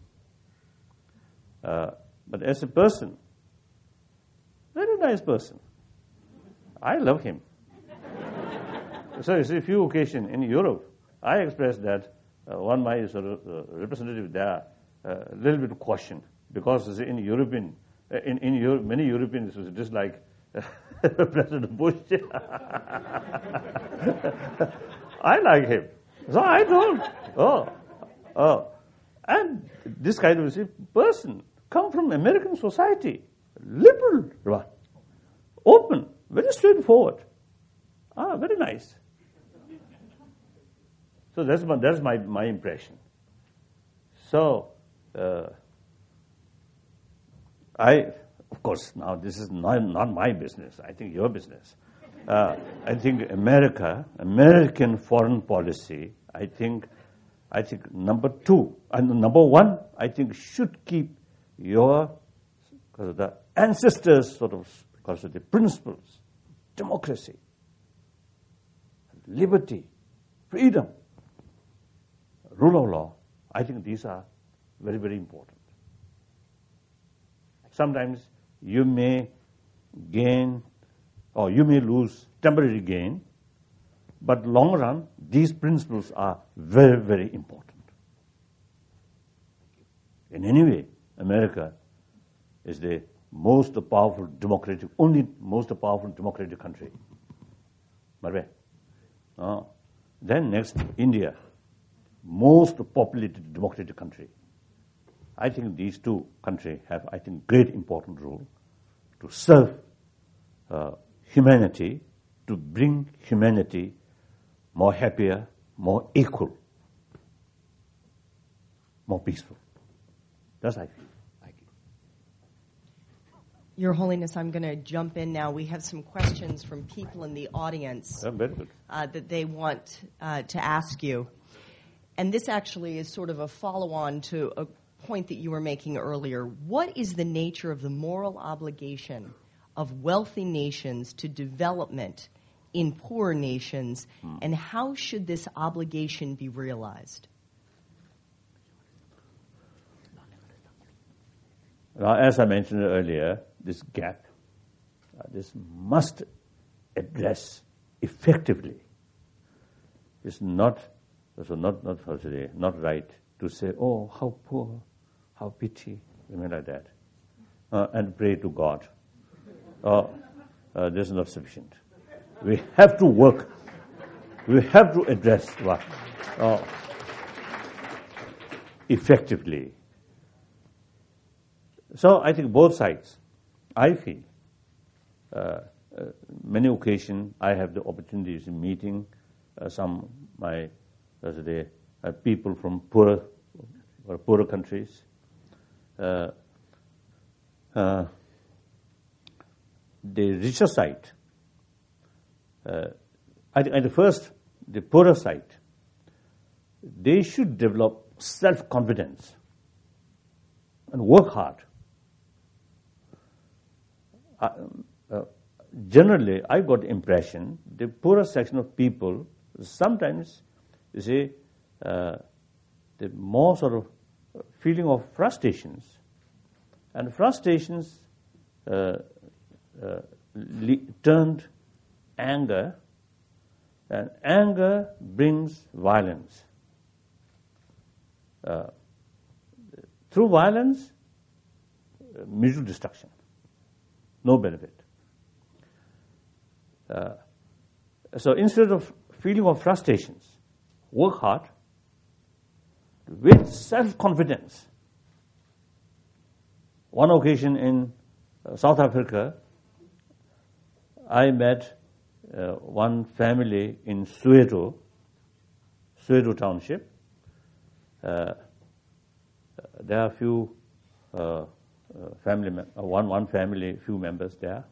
But as a person, very nice person. I love him. So you see, a few occasions in Europe, I expressed that one my representative there a little bit caution, because you see, in Europe, many Europeans was just like President Bush. I like him, so I don't. And this kind of person come from American society, liberal, open, very straightforward. Very nice. So that's my impression. So of course, now this is not my business. I think your business. I think American foreign policy, I think number two, and number one, I think should keep your, because of the ancestors sort of, because of the principles, democracy, liberty, freedom, rule of law, I think these are very, very important. Sometimes you may gain or you may lose temporary gain, but long run, these principles are very, very important. In any way, America is the most powerful democratic, only most powerful democratic country. Then next, India, most populated democratic country. I think these two countries have, I think, great important role to serve humanity, to bring humanity more happier, more equal, more peaceful. That's I feel. Your Holiness, I'm going to jump in now. We have some questions from people in the audience Very good. that they want to ask you. And this actually is sort of a follow-on to a point that you were making earlier. What is the nature of the moral obligation of wealthy nations to development in poorer nations, and how should this obligation be realized? Now, as I mentioned earlier, this gap, this must address effectively. It's not right to say, oh, how poor, how pity, like that, and pray to God. This is not sufficient. We have to work. We have to address what effectively. So I think both sides, I feel, many occasions I have the opportunities in meeting some my people from poorer countries. The richer side, I think first, the poorer side, they should develop self-confidence and work hard. Generally, I got the impression the poorer section of people sometimes, you see, the more sort of feeling of frustrations, and frustrations turned anger, and anger brings violence. Through violence, mutual destruction. No benefit. So instead of feeling of frustrations, work hard with self-confidence. One occasion in South Africa, I met one family in Soweto Township. There are a few one family, few members there.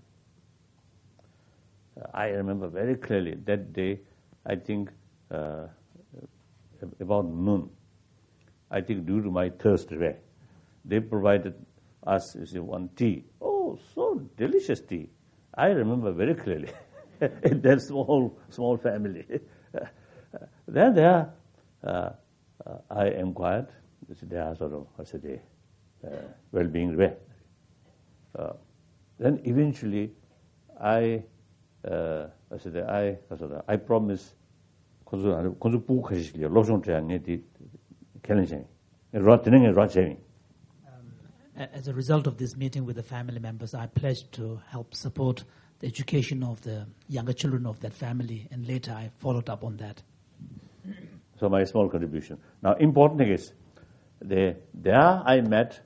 I remember very clearly that day, I think about noon, I think due to my thirst, they provided us one tea. Oh, so delicious tea. I remember very clearly in that small family. Then there, I inquired. They are sort of, well-being way. Then eventually, I promise. As a result of this meeting with the family members, I pledged to help support the education of the younger children of that family, and later I followed up on that. So my small contribution. Now, important thing is, there I met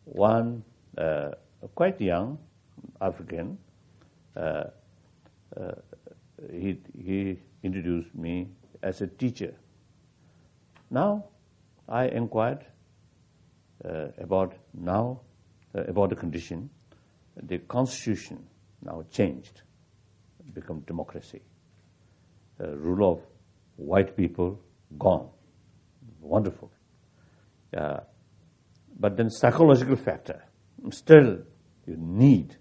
one quite young African. He introduced me as a teacher. Now, I inquired about the condition. The constitution now changed, become democracy. Rule of white people gone. Wonderful. But then psychological factor, still you need,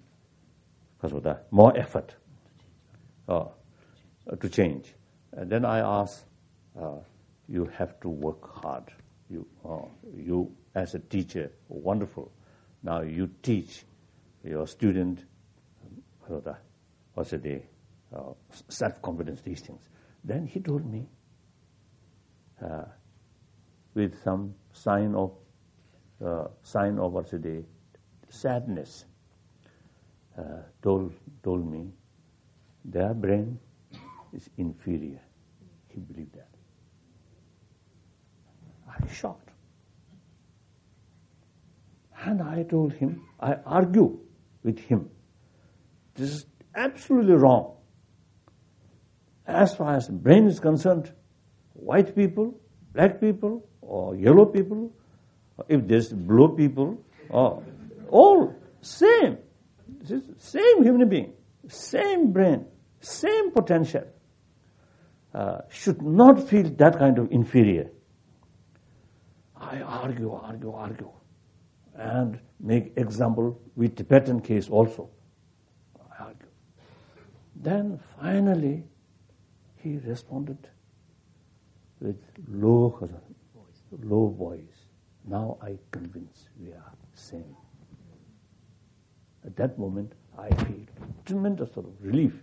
because of that, more effort to change. And then I asked, you have to work hard. You as a teacher, wonderful. Now you teach your student, self-confidence, these things. Then he told me, with some sign of sadness, told me their brain is inferior. He believed that. I was shocked. And I told him, I argue with him, this is absolutely wrong. As far as the brain is concerned, white people, black people, or yellow people, or if there's blue people, all same. Same human being, same brain, same potential. Should not feel that kind of inferior. I argue, and make example with Tibetan case also. I argue. Then finally, he responded with low voice. Now I convince we are same. At that moment, I feel tremendous sort of relief.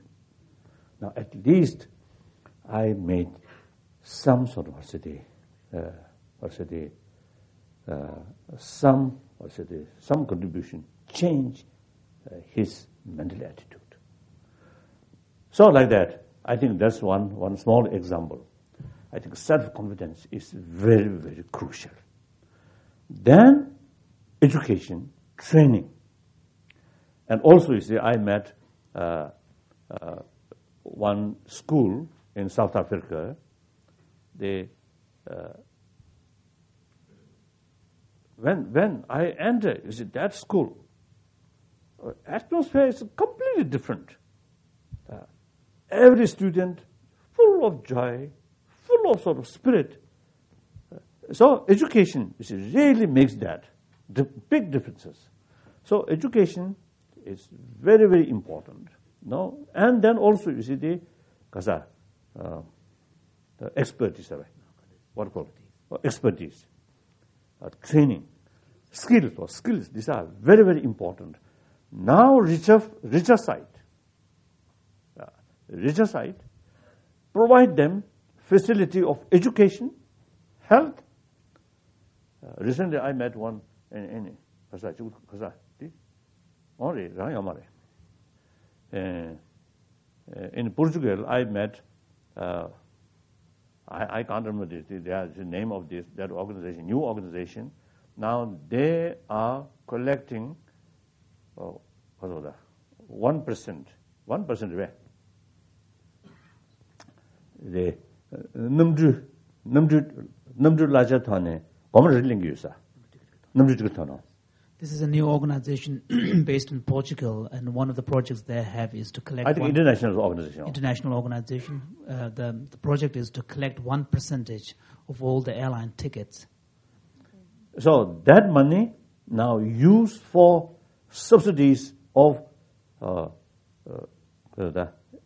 Now at least I made some sort of some contribution, change his mental attitude. So like that, I think that's one small example. I think self-confidence is very, very crucial. Then education, training. And also, you see, I met one school in South Africa. They when I entered, you see, that school, atmosphere is completely different. Every student full of joy, full of sort of spirit. So education, you see, really makes that the big differences. So education is very, very important. No, and then also you see the expertise, what called expertise, training, skills. These are very, very important. Now richer side, provide them facility of education, health. Recently, I met one in Portugal. I met. I can't remember the name of that organization. New organization. Now they are collecting 1%. 1% where the numdu laja thane commercial user numdu thano. This is a new organization based in Portugal, and one of the projects they have is to collect. I think international organization. International organization. The project is to collect 1% of all the airline tickets. So that money now used for subsidies of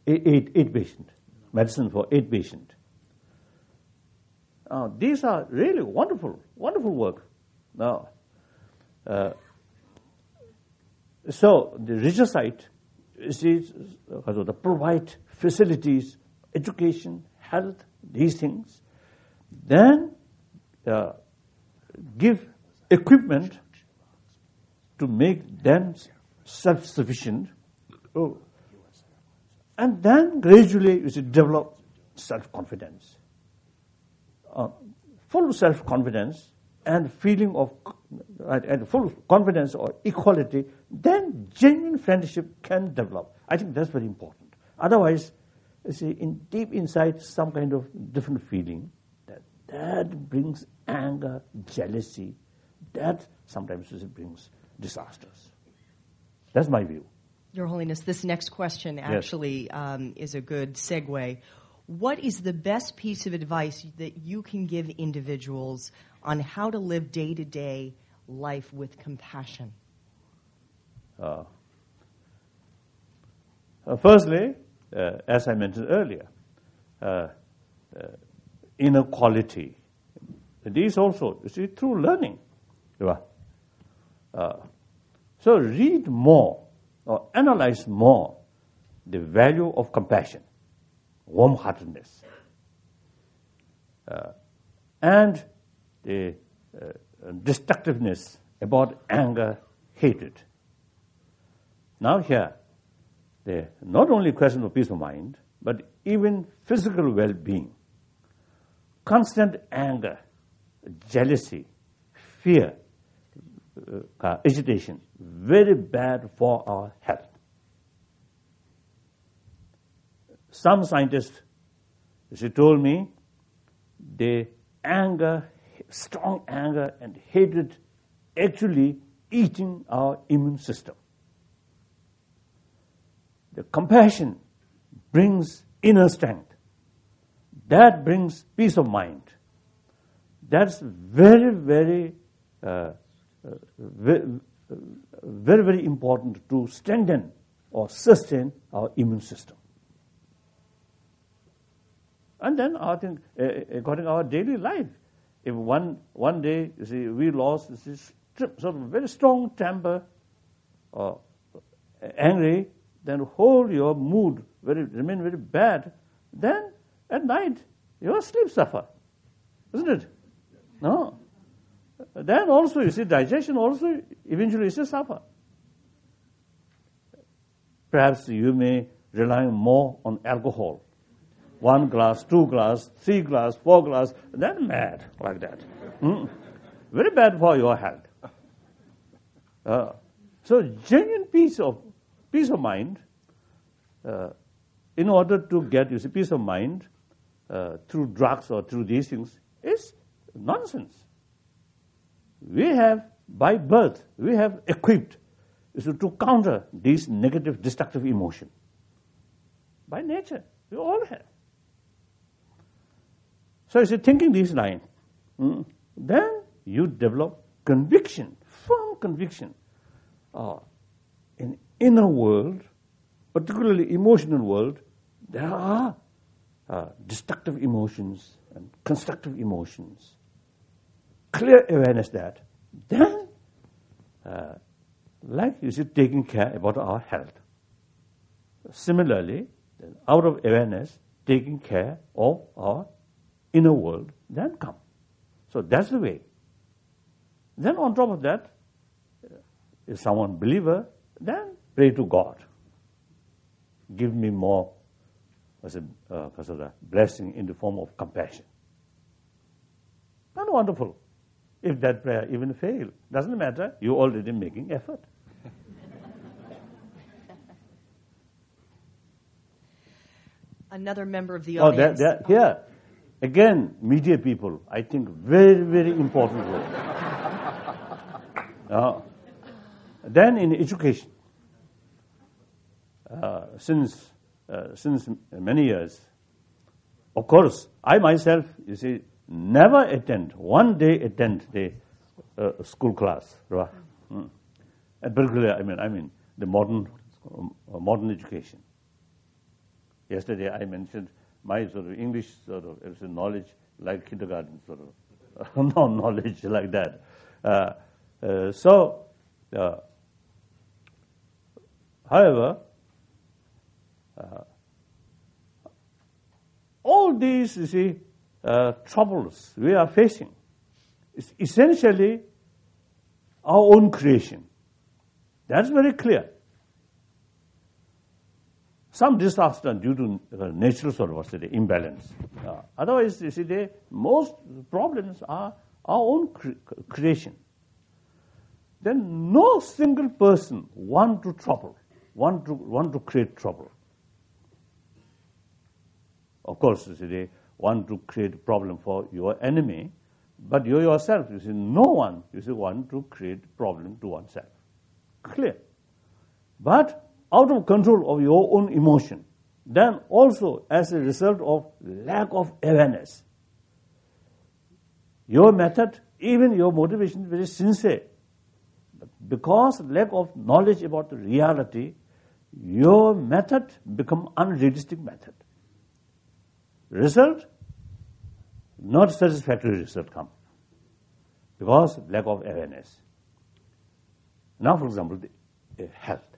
eight patient medicine for 8 patients. These are really wonderful work. Now. So the richer side is provide facilities, education, health, these things. Then give equipment to make them self-sufficient. And then gradually you develop self-confidence. Full self-confidence and feeling of and full confidence or equality, then genuine friendship can develop. I think that's very important. Otherwise, you see, deep inside, some kind of different feeling that brings anger, jealousy. That sometimes brings disasters. That's my view. Your Holiness, this next question actually is a good segue. What is the best piece of advice that you can give individuals on how to live day-to-day life with compassion? Firstly, as I mentioned earlier, inequality. These also, you see, through learning. So read more or analyze more the value of compassion, warm-heartedness, and the destructiveness about anger, hatred. Now here, the not only question of peace of mind, but even physical well-being. Constant anger, jealousy, fear, agitation, very bad for our health. Some scientists, she told me, the anger, strong anger and hatred actually eating our immune system. The compassion brings inner strength. That brings peace of mind. That's very, very, very important to strengthen or sustain our immune system. And then I think, according to our daily life, if one day, you see, we lost this sort of very strong temper or angry, then whole your mood remain very bad, then at night your sleep suffer, isn't it? No. Then also, you see, digestion also eventually is a suffer. Perhaps you may rely more on alcohol. 1 glass, 2 glass, 3 glass, 4 glass, then mad like that. Very bad for your health. So genuine peace of mind, in order to get, you see, peace of mind through drugs or through these things is nonsense. We have, by birth, we have equipped to counter these negative, destructive emotion. By nature, we all have. So you see, thinking these lines, then you develop conviction, firm conviction. In inner world, particularly emotional world, there are destructive emotions and constructive emotions. Clear awareness that. Then, like you see, taking care about our health. Similarly, out of awareness, taking care of our inner world, then come. So that's the way. Then on top of that, if someone believer, then pray to God. Give me more as a blessing in the form of compassion. And wonderful. If that prayer even fail, doesn't matter, you're already making effort. Another member of the audience. Here, again, media people, I think very, very important role. Then in education, since many years, of course, I myself, you see, never one day attend the school class, right? And particularly, I mean, the modern education. Yesterday I mentioned my sort of English sort of knowledge like kindergarten sort of knowledge like that. However, all these, you see, troubles we are facing is essentially our own creation. That's very clear. Some disaster due to natural sort of imbalance. Otherwise, you see, most problems are our own creation. Then no single person want to create trouble. Of course, you see, they want to create a problem for your enemy, but you yourself, you see, no one, you see, want to create a problem to oneself. Clear. But out of control of your own emotion, then also as a result of lack of awareness, your method, even your motivation is very sincere. But because lack of knowledge about the reality, your method become unrealistic method. Result, not satisfactory result come because lack of awareness. Now, for example, the health,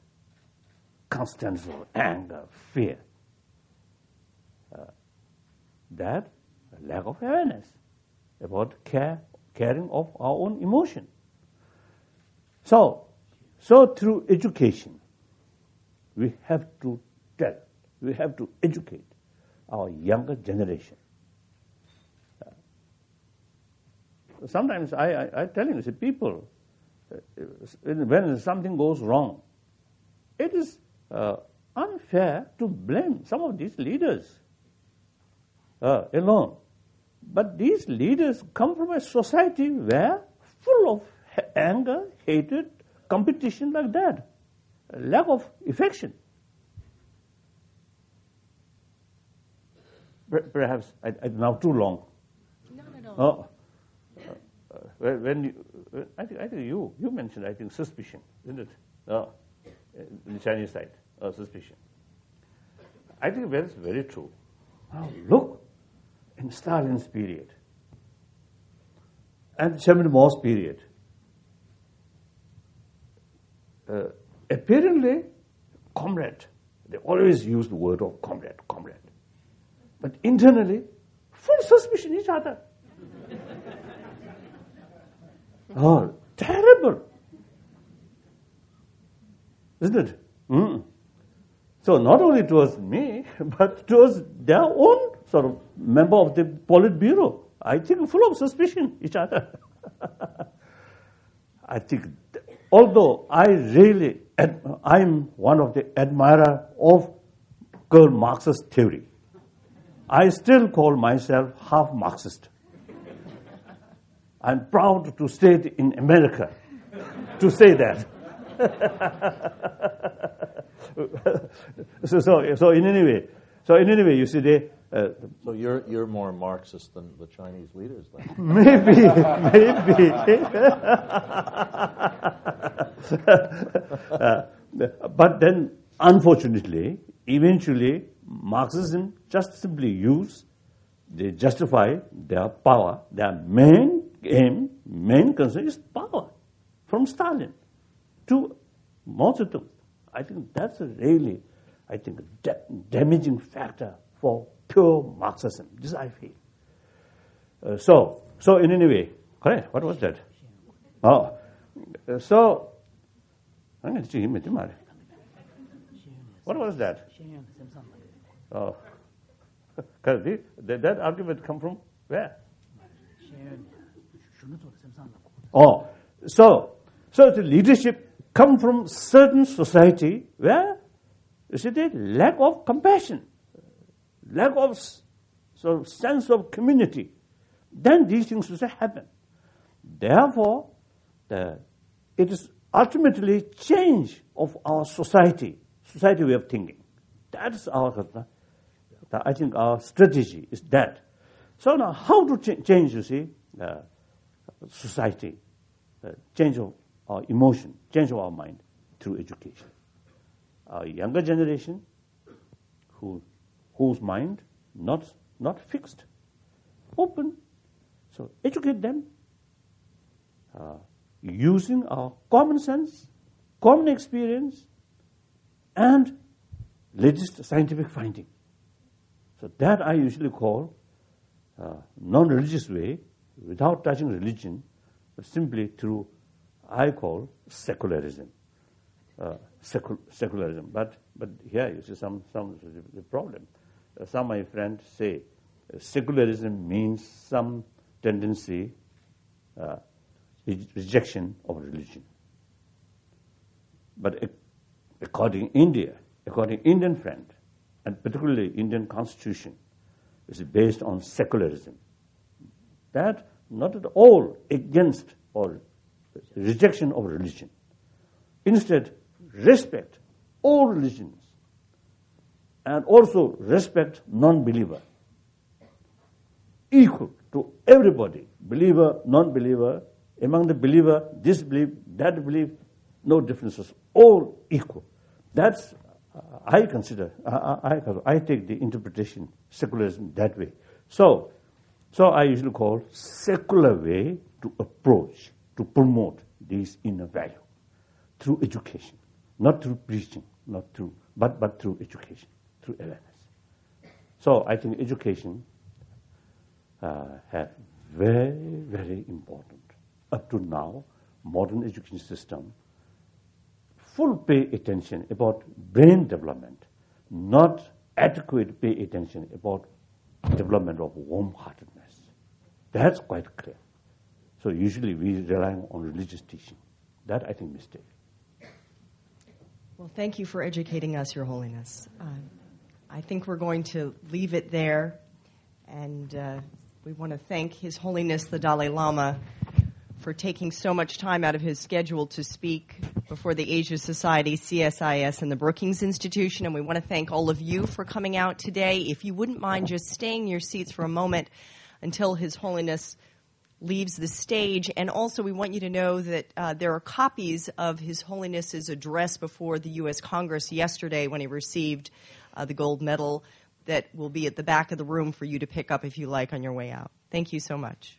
constant anger, fear. That lack of awareness about caring of our own emotion. So through education, we have to educate our younger generation. Sometimes I tell you, people, when something goes wrong, it is unfair to blame some of these leaders alone. But these leaders come from a society where full of anger, hatred, competition like that, lack of affection. Perhaps I now too long. No. I think you mentioned suspicion, isn't it? The Chinese side, suspicion. I think that's very true. Now look, in Stalin's period and Chairman Mao's period, apparently, comrade. They always use the word of comrade. But internally, full suspicion each other. Oh, terrible. Isn't it? So not only towards me, but towards their own sort of member of the Politburo. I think full of suspicion each other. I think, although I'm one of the admirer of Karl Marx's theory, I still call myself half Marxist. I'm proud to stay in America to say that. So in any way, you see, so you're more Marxist than the Chinese leaders, then? Maybe. But then, unfortunately, eventually, Marxism just simply they justify their power. Their main aim, main concern is power, from Stalin to Mao Zedong. I think that's a really, damaging factor for pure Marxism. This I feel. So in any way, correct? What was that? So I'm going to see him. What was that? Oh, that argument come from where? Oh, so the leadership come from certain society where you see the lack of compassion, lack of sort of sense of community. Then these things will happen. Therefore, it is ultimately change of our society way of thinking. That is I think our strategy is that. So now, how to change? You see, society, change of our emotion, change of our mind through education. Our younger generation, whose mind not fixed, open. So educate them using our common sense, common experience, and latest scientific finding. So that I usually call non-religious way, without touching religion, but simply through, I call secularism. Secularism. But here you see some the problem. Some of my friends say secularism means some tendency, rejection of religion. But according Indian friend, and particularly Indian constitution, is based on secularism. That not at all against or rejection of religion. Instead, respect all religions and also respect non-believer. Equal to everybody, believer, non-believer, among the believer, this belief, that belief, no differences, all equal. That's I consider, I take the interpretation secularism that way. So I usually call secular way to approach, to promote this inner value through education, not through preaching, but through education, through awareness. So I think education have very, very important. Up to now, modern education system full pay attention about brain development, not adequate pay attention about development of warm-heartedness. That's quite clear. So usually we rely on religious teaching. That I think mistake. Well, thank you for educating us, Your Holiness. I think we're going to leave it there, and we want to thank His Holiness the Dalai Lama for taking so much time out of his schedule to speak before the Asia Society, CSIS, and the Brookings Institution. And we want to thank all of you for coming out today. If you wouldn't mind just staying in your seats for a moment until His Holiness leaves the stage. And also we want you to know that there are copies of His Holiness's address before the U.S. Congress yesterday when he received the gold medal that will be at the back of the room for you to pick up if you like on your way out. Thank you so much.